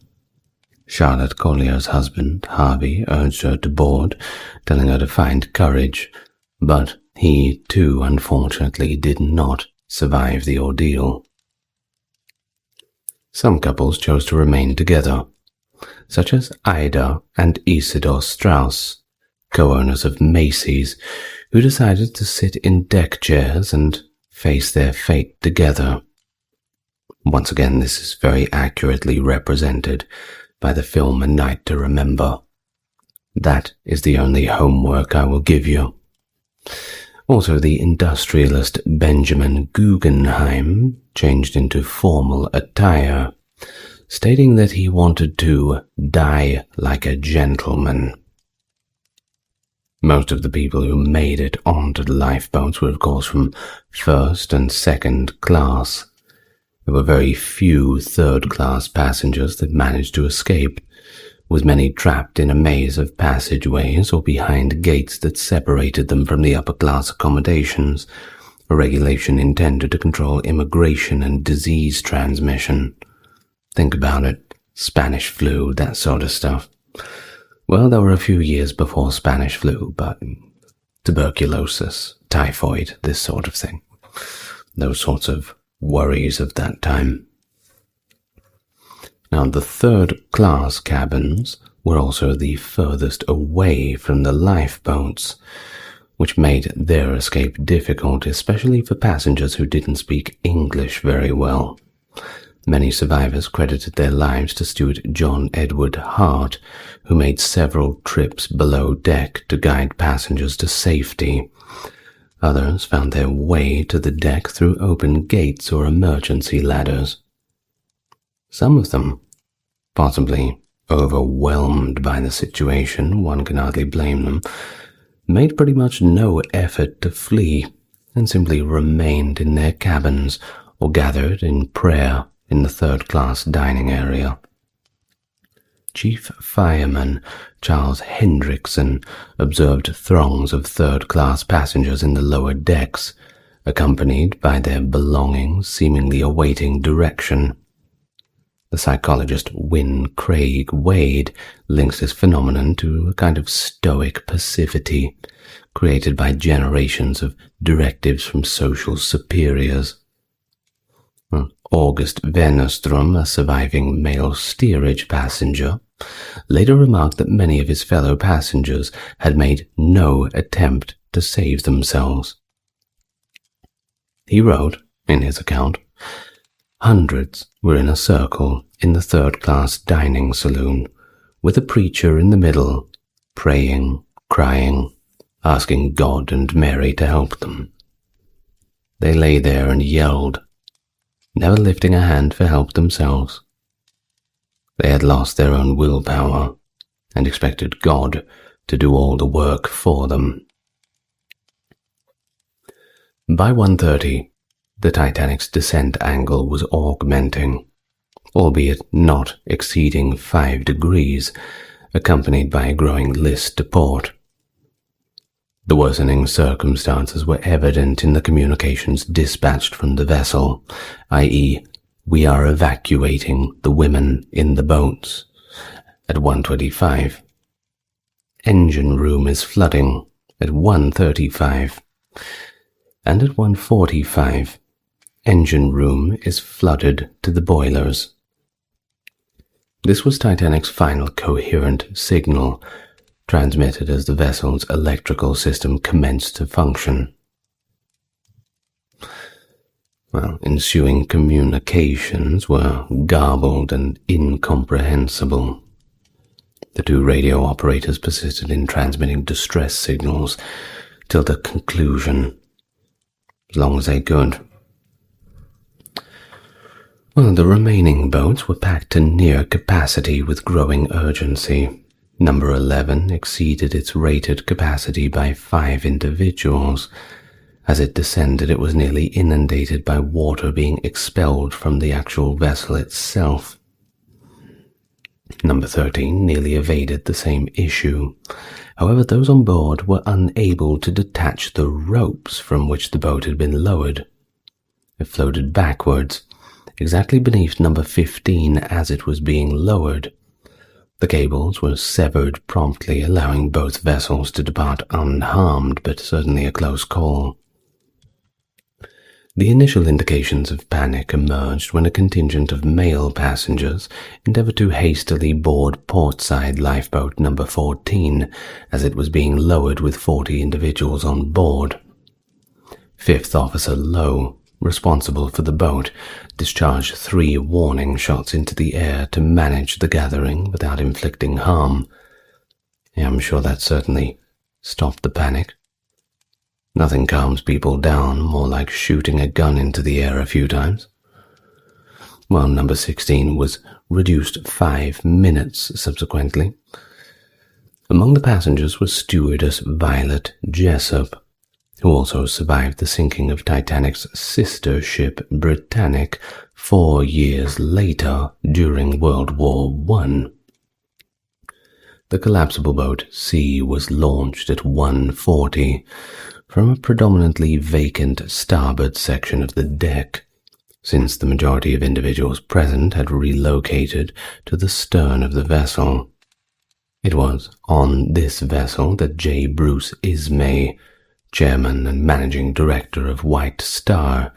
Charlotte Collier's husband, Harvey, urged her to board, telling her to find courage, but he, too, unfortunately did not survive the ordeal. Some couples chose to remain together, such as Ida and Isidor Strauss, co-owners of Macy's, who decided to sit in deck chairs and face their fate together. Once again, this is very accurately represented by the film A Night to Remember. That is the only homework I will give you. Also, the industrialist Benjamin Guggenheim changed into formal attire, stating that he wanted to die like a gentleman. Most of the people who made it onto the lifeboats were, of course, from first and second class. There were very few third-class passengers that managed to escape, with many trapped in a maze of passageways or behind gates that separated them from the upper-class accommodations, a regulation intended to control immigration and disease transmission. Think about it. Spanish flu, that sort of stuff. Well, there were a few years before Spanish flu, but tuberculosis, typhoid, this sort of thing. Those sorts of worries of that time. Now, the third-class cabins were also the furthest away from the lifeboats, which made their escape difficult, especially for passengers who didn't speak English very well. Many survivors credited their lives to Steward John Edward Hart, who made several trips below deck to guide passengers to safety. Others found their way to the deck through open gates or emergency ladders. Some of them, possibly overwhelmed by the situation, one can hardly blame them, made pretty much no effort to flee and simply remained in their cabins or gathered in prayer in the third-class dining area. Chief Fireman Charles Hendrickson observed throngs of third-class passengers in the lower decks, accompanied by their belongings seemingly awaiting direction. The psychologist Wynne Craig Wade links this phenomenon to a kind of stoic passivity created by generations of directives from social superiors. August Wennerstrom, a surviving male steerage passenger, later remarked that many of his fellow passengers had made no attempt to save themselves. He wrote, in his account, "Hundreds were in a circle in the third-class dining saloon, with a preacher in the middle, praying, crying, asking God and Mary to help them. They lay there and yelled, never lifting a hand for help themselves. They had lost their own willpower and expected God to do all the work for them." By 1:30, the Titanic's descent angle was augmenting, albeit not exceeding 5 degrees, accompanied by a growing list to port. The worsening circumstances were evident in the communications dispatched from the vessel, i.e., "We are evacuating the women in the boats," at 1:25. "Engine room is flooding," at 1:35. And at 1:45, "Engine room is flooded to the boilers." This was Titanic's final coherent signal, transmitted as the vessel's electrical system commenced to function. Ensuing communications were garbled and incomprehensible. The two radio operators persisted in transmitting distress signals till the conclusion, as long as they could. The remaining boats were packed to near capacity with growing urgency. Number 11 exceeded its rated capacity by 5 individuals. As it descended, it was nearly inundated by water being expelled from the actual vessel itself. Number 13 nearly evaded the same issue. However, those on board were unable to detach the ropes from which the boat had been lowered. It floated backwards, exactly beneath number 15 as it was being lowered. The cables were severed promptly, allowing both vessels to depart unharmed, but certainly a close call. The initial indications of panic emerged when a contingent of male passengers endeavored to hastily board portside lifeboat number 14 as it was being lowered with 40 individuals on board. Fifth Officer Lowe, responsible for the boat, discharged 3 warning shots into the air to manage the gathering without inflicting harm. I'm sure that certainly stopped the panic. Nothing calms people down more like shooting a gun into the air a few times. Well, number 16 was reduced 5 minutes subsequently. Among the passengers was stewardess Violet Jessup, who also survived the sinking of Titanic's sister ship Britannic 4 years later during World War I. The collapsible boat C was launched at 1:40 from a predominantly vacant starboard section of the deck, since the majority of individuals present had relocated to the stern of the vessel. It was on this vessel that J. Bruce Ismay, chairman and managing director of White Star,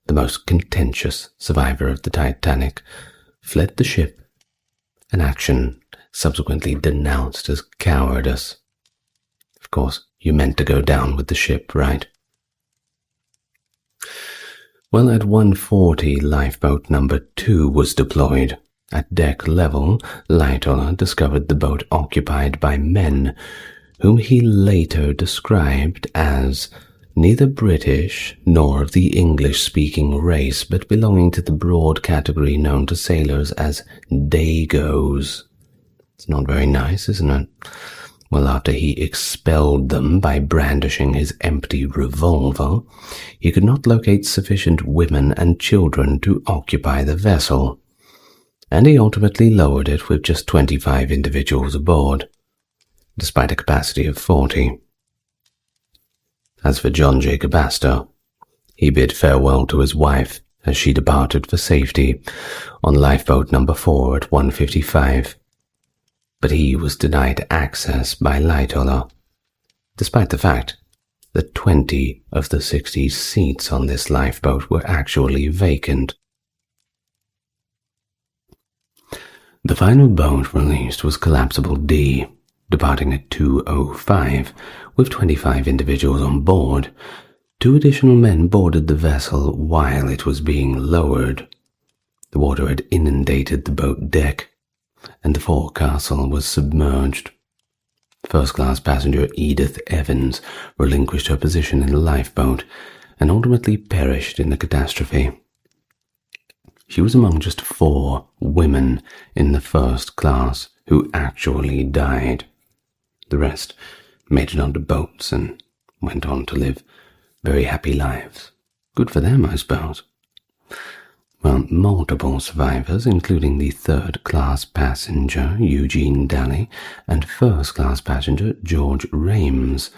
the most contentious survivor of the Titanic, fled the ship, an action subsequently denounced as cowardice. Of course, you meant to go down with the ship, right? Well, at 1:40, lifeboat number 2 was deployed. At deck level, Lightoller discovered the boat occupied by men whom he later described as neither British nor of the English-speaking race, but belonging to the broad category known to sailors as Dagos. It's not very nice, isn't it? Well, after he expelled them by brandishing his empty revolver, he could not locate sufficient women and children to occupy the vessel, and he ultimately lowered it with just 25 individuals aboard, despite a capacity of 40. As for John Jacob Astor, he bid farewell to his wife as she departed for safety on lifeboat number 4 at 1:55. But he was denied access by Lightoller, despite the fact that 20 of the 60 seats on this lifeboat were actually vacant. The final boat released was Collapsible D, departing at 2:05 with 25 individuals on board. 2 additional men boarded the vessel while it was being lowered. The water had inundated the boat deck, and the forecastle was submerged. First-class passenger Edith Evans relinquished her position in the lifeboat and ultimately perished in the catastrophe. She was among just 4 women in the first class who actually died. The rest made it onto boats and went on to live very happy lives. Good for them, I suppose. Well, multiple survivors, including the third-class passenger Eugene Daly and first-class passenger George Rames,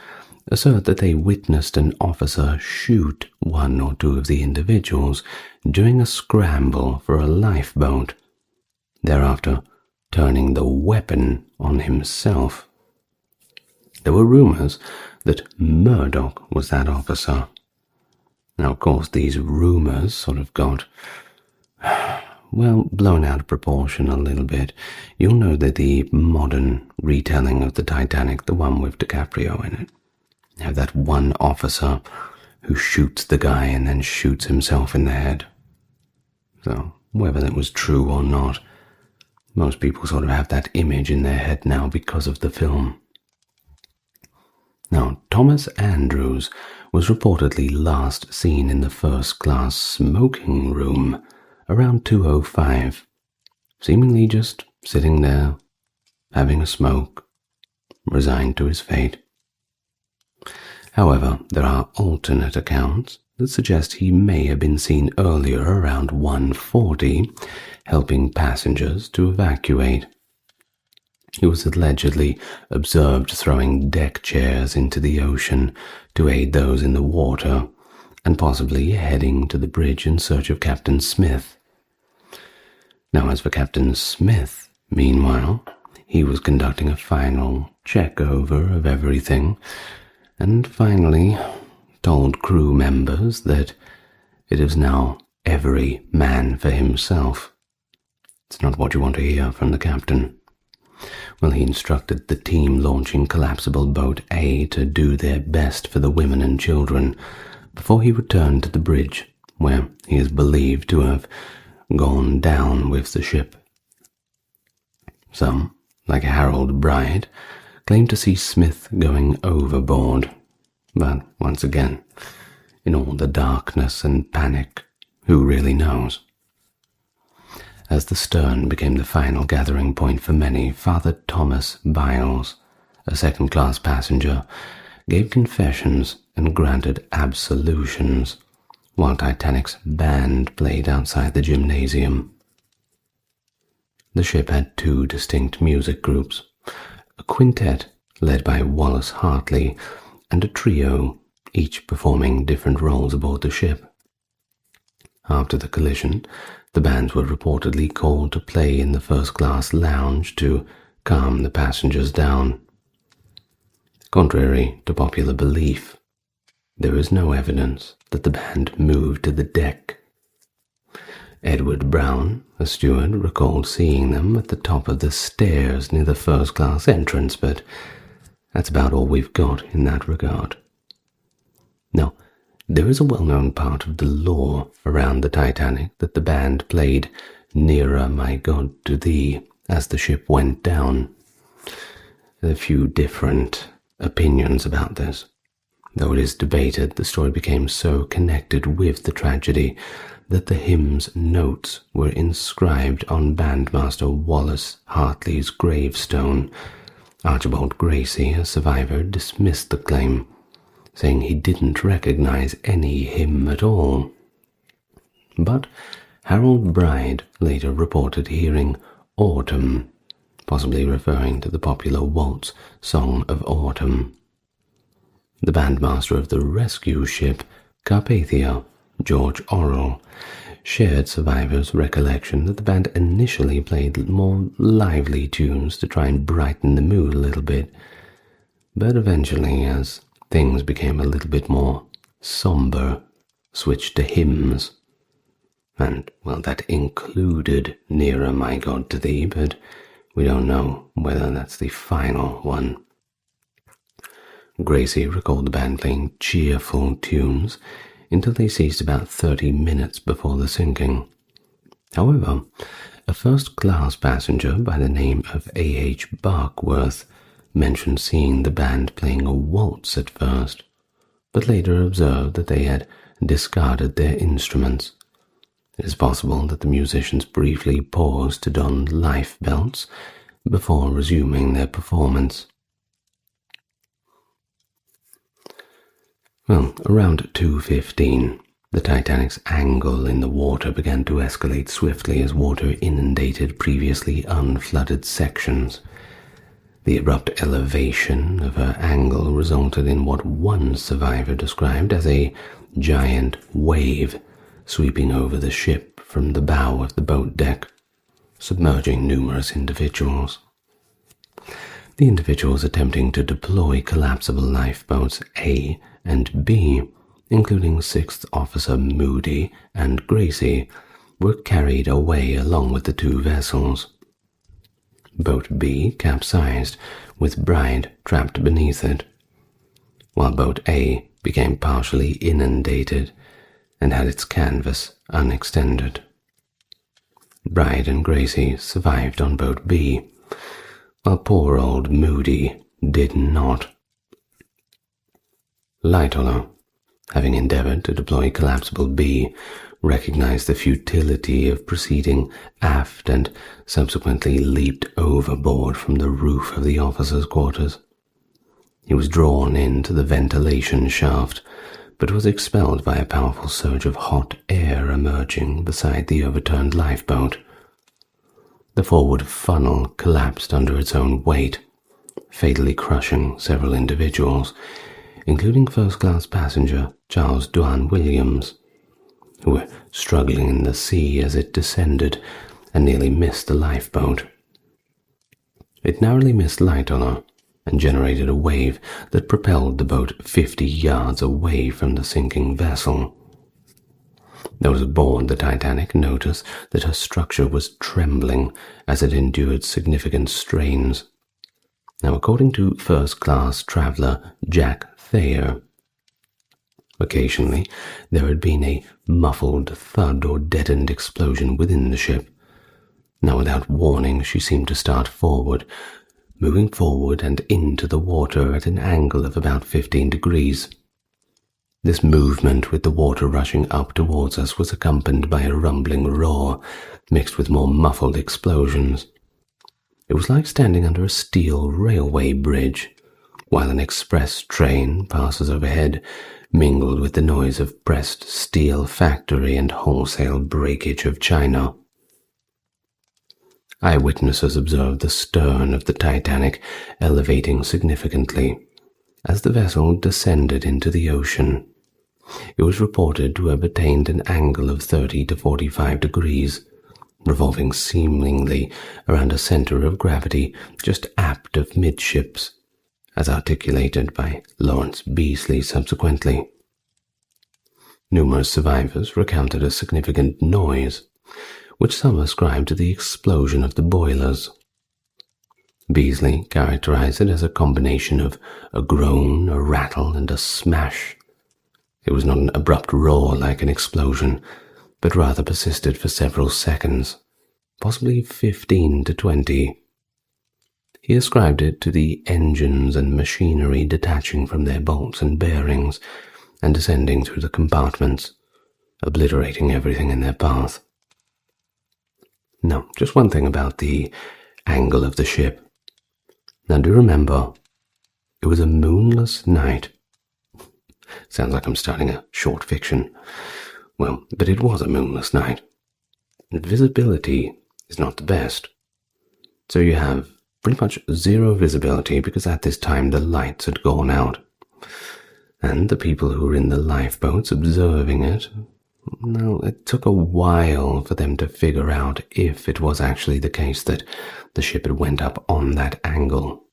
assert that they witnessed an officer shoot 1 or 2 of the individuals during a scramble for a lifeboat, thereafter turning the weapon on himself. There were rumors that Murdoch was that officer. Now, of course, these rumors sort of got blown out of proportion a little bit. You'll know that the modern retelling of the Titanic, the one with DiCaprio in it, have that one officer who shoots the guy and then shoots himself in the head. So, whether that was true or not, most people sort of have that image in their head now because of the film. Now, Thomas Andrews was reportedly last seen in the first-class smoking room around 2:05, seemingly just sitting there, having a smoke, resigned to his fate. However, there are alternate accounts that suggest he may have been seen earlier around 1:40, helping passengers to evacuate. He was allegedly observed throwing deck chairs into the ocean to aid those in the water, and possibly heading to the bridge in search of Captain Smith. Now, as for Captain Smith, meanwhile, he was conducting a final check-over of everything, and finally told crew members that it is now every man for himself. It's not what you want to hear from the captain. Well, he instructed the team launching Collapsible Boat A to do their best for the women and children before he returned to the bridge, where he is believed to have gone down with the ship. Some, like Harold Bright, claim to see Smith going overboard. But once again, in all the darkness and panic, who really knows? As the stern became the final gathering point for many, Father Thomas Biles, a second-class passenger, gave confessions and granted absolutions, while Titanic's band played outside the gymnasium. The ship had two distinct music groups, a quintet led by Wallace Hartley, and a trio, each performing different roles aboard the ship. After the collision, the bands were reportedly called to play in the first-class lounge to calm the passengers down. Contrary to popular belief, there is no evidence that the band moved to the deck. Edward Brown, a steward, recalled seeing them at the top of the stairs near the first-class entrance, but that's about all we've got in that regard. Now, there is a well-known part of the lore around the Titanic that the band played "Nearer, My God, to Thee" as the ship went down. There are a few different opinions about this. Though it is debated, the story became so connected with the tragedy that the hymn's notes were inscribed on bandmaster Wallace Hartley's gravestone. Archibald Gracie, a survivor, dismissed the claim, saying he didn't recognize any hymn at all. But Harold Bride later reported hearing "Autumn," possibly referring to the popular waltz Song of Autumn. The bandmaster of the rescue ship Carpathia, George Orrell, shared survivors' recollection that the band initially played more lively tunes to try and brighten the mood a little bit, but eventually, as things became a little bit more somber, switched to hymns. And, well, that included "Nearer, My God, to Thee," but we don't know whether that's the final one. Gracie recalled the band playing cheerful tunes until they ceased about 30 minutes before the sinking. However, a first-class passenger by the name of A.H. Barkworth mentioned seeing the band playing a waltz at first, but later observed that they had discarded their instruments. It is possible that the musicians briefly paused to don life belts before resuming their performance. Well, around 2:15, the Titanic's angle in the water began to escalate swiftly as water inundated previously unflooded sections. The abrupt elevation of her angle resulted in what one survivor described as a giant wave sweeping over the ship from the bow of the boat deck, submerging numerous individuals. The individuals attempting to deploy collapsible lifeboats A and B, including 6th Officer Moody and Gracie, were carried away along with the two vessels. Boat B capsized, with Bride trapped beneath it, while Boat A became partially inundated and had its canvas unextended. Bride and Gracie survived on Boat B, while poor old Moody did not. Lightoller, having endeavored to deploy collapsible B, recognized the futility of proceeding aft and subsequently leaped overboard from the roof of the officers' quarters. He was drawn into the ventilation shaft, but was expelled by a powerful surge of hot air emerging beside the overturned lifeboat. The forward funnel collapsed under its own weight, fatally crushing several individuals, including first-class passenger Charles Dwan Williams, who were struggling in the sea as it descended and nearly missed the lifeboat. It narrowly missed Lightoller and generated a wave that propelled the boat 50 yards away from the sinking vessel. Those aboard the Titanic noticed that her structure was trembling as it endured significant strains. Now, according to first-class traveler Jack Thayer, occasionally there had been a muffled thud or deadened explosion within the ship. Now, without warning, she seemed to start forward, moving forward and into the water at an angle of about 15 degrees, This movement with the water rushing up towards us was accompanied by a rumbling roar mixed with more muffled explosions. It was like standing under a steel railway bridge, while an express train passes overhead, mingled with the noise of pressed steel factory and wholesale breakage of china. Eyewitnesses observed the stern of the Titanic elevating significantly as the vessel descended into the ocean. It was reported to have attained an angle of 30 to 45 degrees, revolving seemingly around a center of gravity just aft of midships, as articulated by Lawrence Beasley subsequently. Numerous survivors recounted a significant noise, which some ascribed to the explosion of the boilers. Beasley characterized it as a combination of a groan, a rattle, and a smash. It was not an abrupt roar like an explosion, but rather persisted for several seconds, possibly 15 to 20. He ascribed it to the engines and machinery detaching from their bolts and bearings and descending through the compartments, obliterating everything in their path. Now, just one thing about the angle of the ship. Now, do remember, it was a moonless night. Sounds like I'm starting a short fiction. Well, but it was a moonless night. Visibility is not the best. So you have pretty much zero visibility because at this time the lights had gone out. And the people who were in the lifeboats observing it, well, it took a while for them to figure out if it was actually the case that the ship had went up on that angle.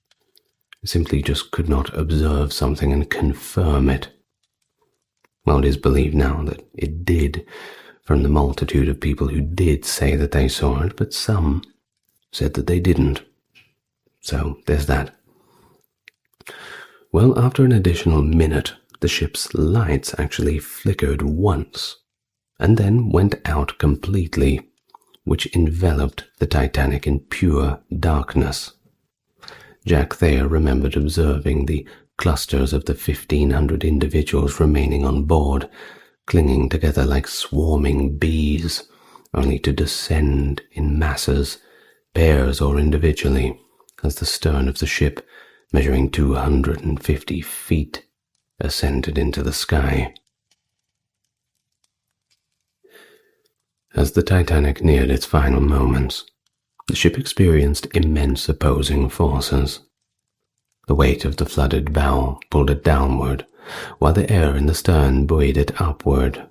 They simply just could not observe something and confirm it. Well, it is believed now that it did, from the multitude of people who did say that they saw it, but some said that they didn't. So there's that. Well, after an additional minute, the ship's lights actually flickered once, and then went out completely, which enveloped the Titanic in pure darkness. Jack Thayer remembered observing the clusters of the 1,500 individuals remaining on board, clinging together like swarming bees, only to descend in masses, pairs or individually, as the stern of the ship, measuring 250 feet, ascended into the sky. As the Titanic neared its final moments, the ship experienced immense opposing forces. The weight of the flooded bow pulled it downward, while the air in the stern buoyed it upward.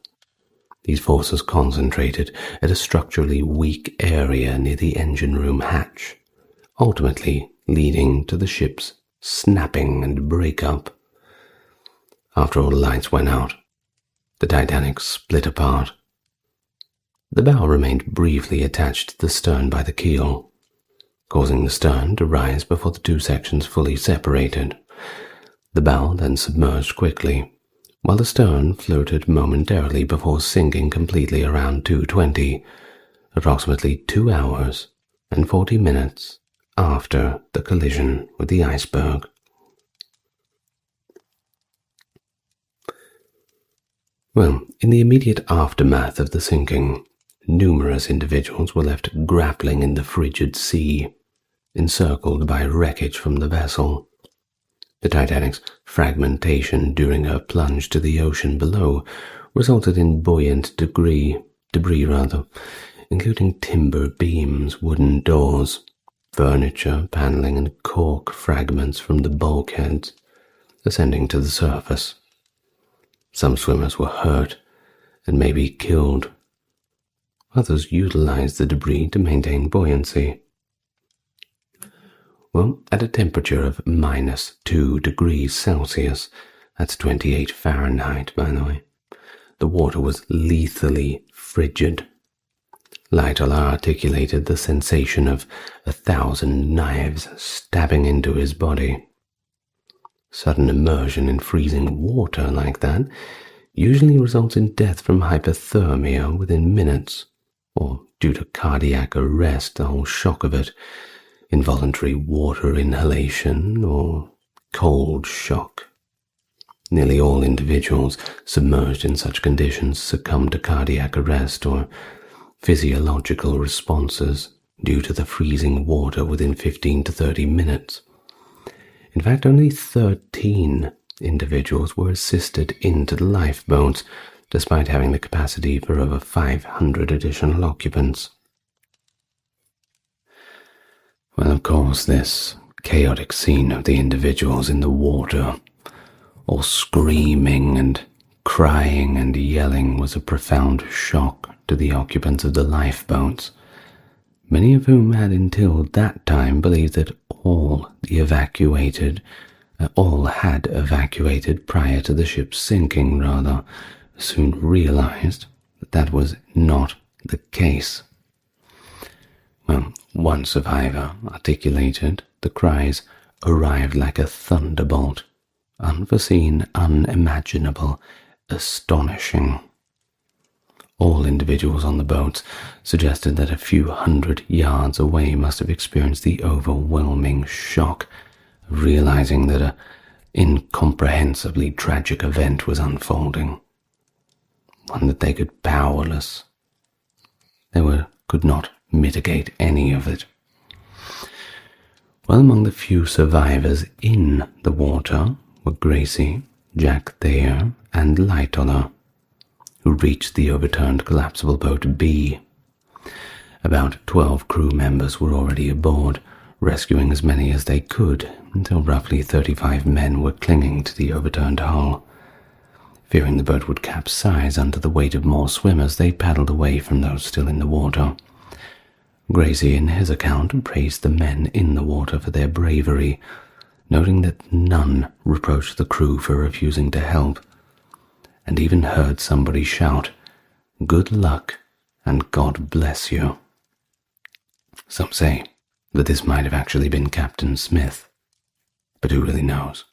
These forces concentrated at a structurally weak area near the engine room hatch, ultimately leading to the ship's snapping and breakup. After all the lights went out, the Titanic split apart. The bow remained briefly attached to the stern by the keel, causing the stern to rise before the two sections fully separated. The bow then submerged quickly, while the stern floated momentarily before sinking completely around 2:20, approximately 2 hours and 40 minutes after the collision with the iceberg. Well, in the immediate aftermath of the sinking, numerous individuals were left grappling in the frigid sea, encircled by wreckage from the vessel. The Titanic's fragmentation during her plunge to the ocean below resulted in buoyant debris, including timber beams, wooden doors, furniture, paneling, and cork fragments from the bulkheads, ascending to the surface. Some swimmers were hurt and maybe killed. Others utilized the debris to maintain buoyancy. Well, at a temperature of -2 degrees Celsius, that's 28 Fahrenheit, by the way, the water was lethally frigid. Lytle articulated the sensation of 1,000 knives stabbing into his body. Sudden immersion in freezing water like that usually results in death from hypothermia within minutes, or due to cardiac arrest, the whole shock of it, involuntary water inhalation, or cold shock. Nearly all individuals submerged in such conditions succumb to cardiac arrest or physiological responses due to the freezing water within 15 to 30 minutes. In fact, only 13 individuals were assisted into the lifeboats, despite having the capacity for over 500 additional occupants. Well, of course, this chaotic scene of the individuals in the water, all screaming and crying and yelling, was a profound shock to the occupants of the lifeboats, many of whom had until that time believed that all had evacuated prior to the ship's sinking, rather soon realized that that was not the case. Well, one survivor articulated the cries arrived like a thunderbolt, unforeseen, unimaginable, astonishing. All individuals on the boats suggested that a few hundred yards away must have experienced the overwhelming shock of realizing that an incomprehensibly tragic event was unfolding, one that they could could not mitigate any of it. Well, among the few survivors in the water were Gracie, Jack Thayer, and Lightoller, who reached the overturned collapsible boat B. About 12 crew members were already aboard, rescuing as many as they could, until roughly 35 men were clinging to the overturned hull. Fearing the boat would capsize under the weight of more swimmers, they paddled away from those still in the water. Gracie, in his account, praised the men in the water for their bravery, noting that none reproached the crew for refusing to help, and even heard somebody shout, "Good luck and God bless you." Some say that this might have actually been Captain Smith, but who really knows?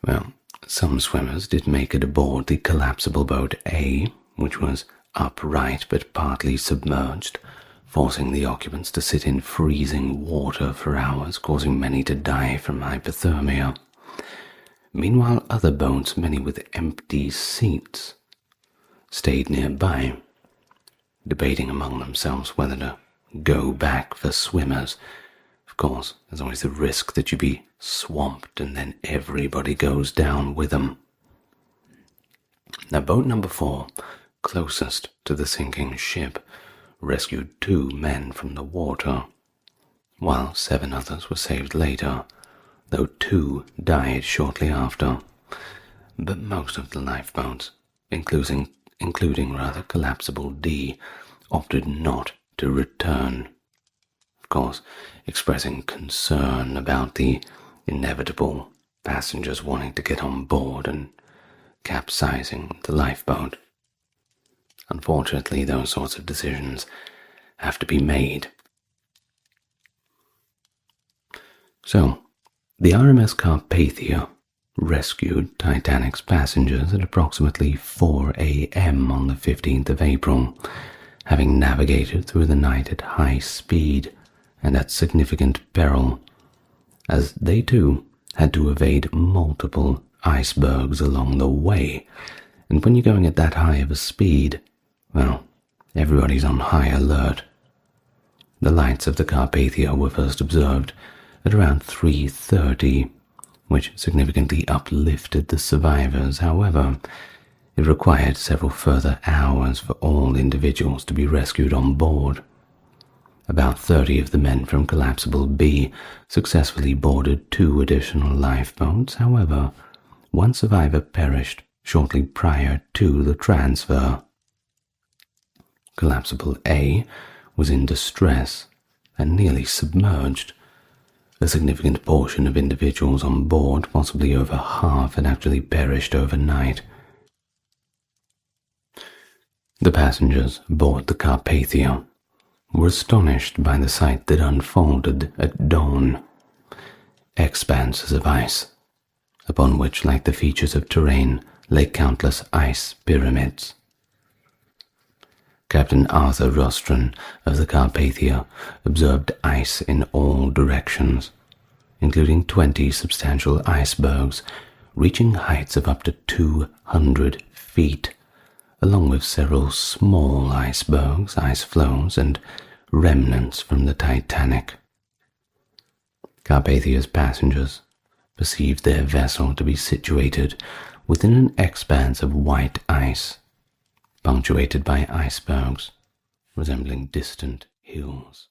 Well, some swimmers did make it aboard the collapsible boat A, which was upright but partly submerged, forcing the occupants to sit in freezing water for hours, causing many to die from hypothermia. Meanwhile, other boats, many with empty seats, stayed nearby, debating among themselves whether to go back for swimmers. Of course, there's always the risk that you be swamped and then everybody goes down with them. Now, boat number 4, closest to the sinking ship, rescued 2 men from the water, while 7 others were saved later, though 2 died shortly after. But most of the lifeboats, including collapsible D, opted not to return, of course, expressing concern about the inevitable passengers wanting to get on board and capsizing the lifeboat. Unfortunately, those sorts of decisions have to be made. So, the RMS Carpathia rescued Titanic's passengers at approximately 4 a.m. on the 15th of April, having navigated through the night at high speed and at significant peril, as they too had to evade multiple icebergs along the way. And when you're going at that high of a speed, well, everybody's on high alert. The lights of the Carpathia were first observed at around 3:30, which significantly uplifted the survivors. However, it required several further hours for all individuals to be rescued on board. About 30 of the men from collapsible B successfully boarded 2 additional lifeboats. However, one survivor perished shortly prior to the transfer. Collapsible A was in distress and nearly submerged. A significant portion of individuals on board, possibly over half, had actually perished overnight. The passengers aboard the Carpathia were astonished by the sight that unfolded at dawn. Expanses of ice, upon which, like the features of terrain, lay countless ice pyramids. Captain Arthur Rostron of the Carpathia observed ice in all directions. including 20 substantial icebergs, reaching heights of up to 200 feet, along with several small icebergs, ice floes, and remnants from the Titanic. Carpathia's passengers perceived their vessel to be situated within an expanse of white ice, punctuated by icebergs resembling distant hills.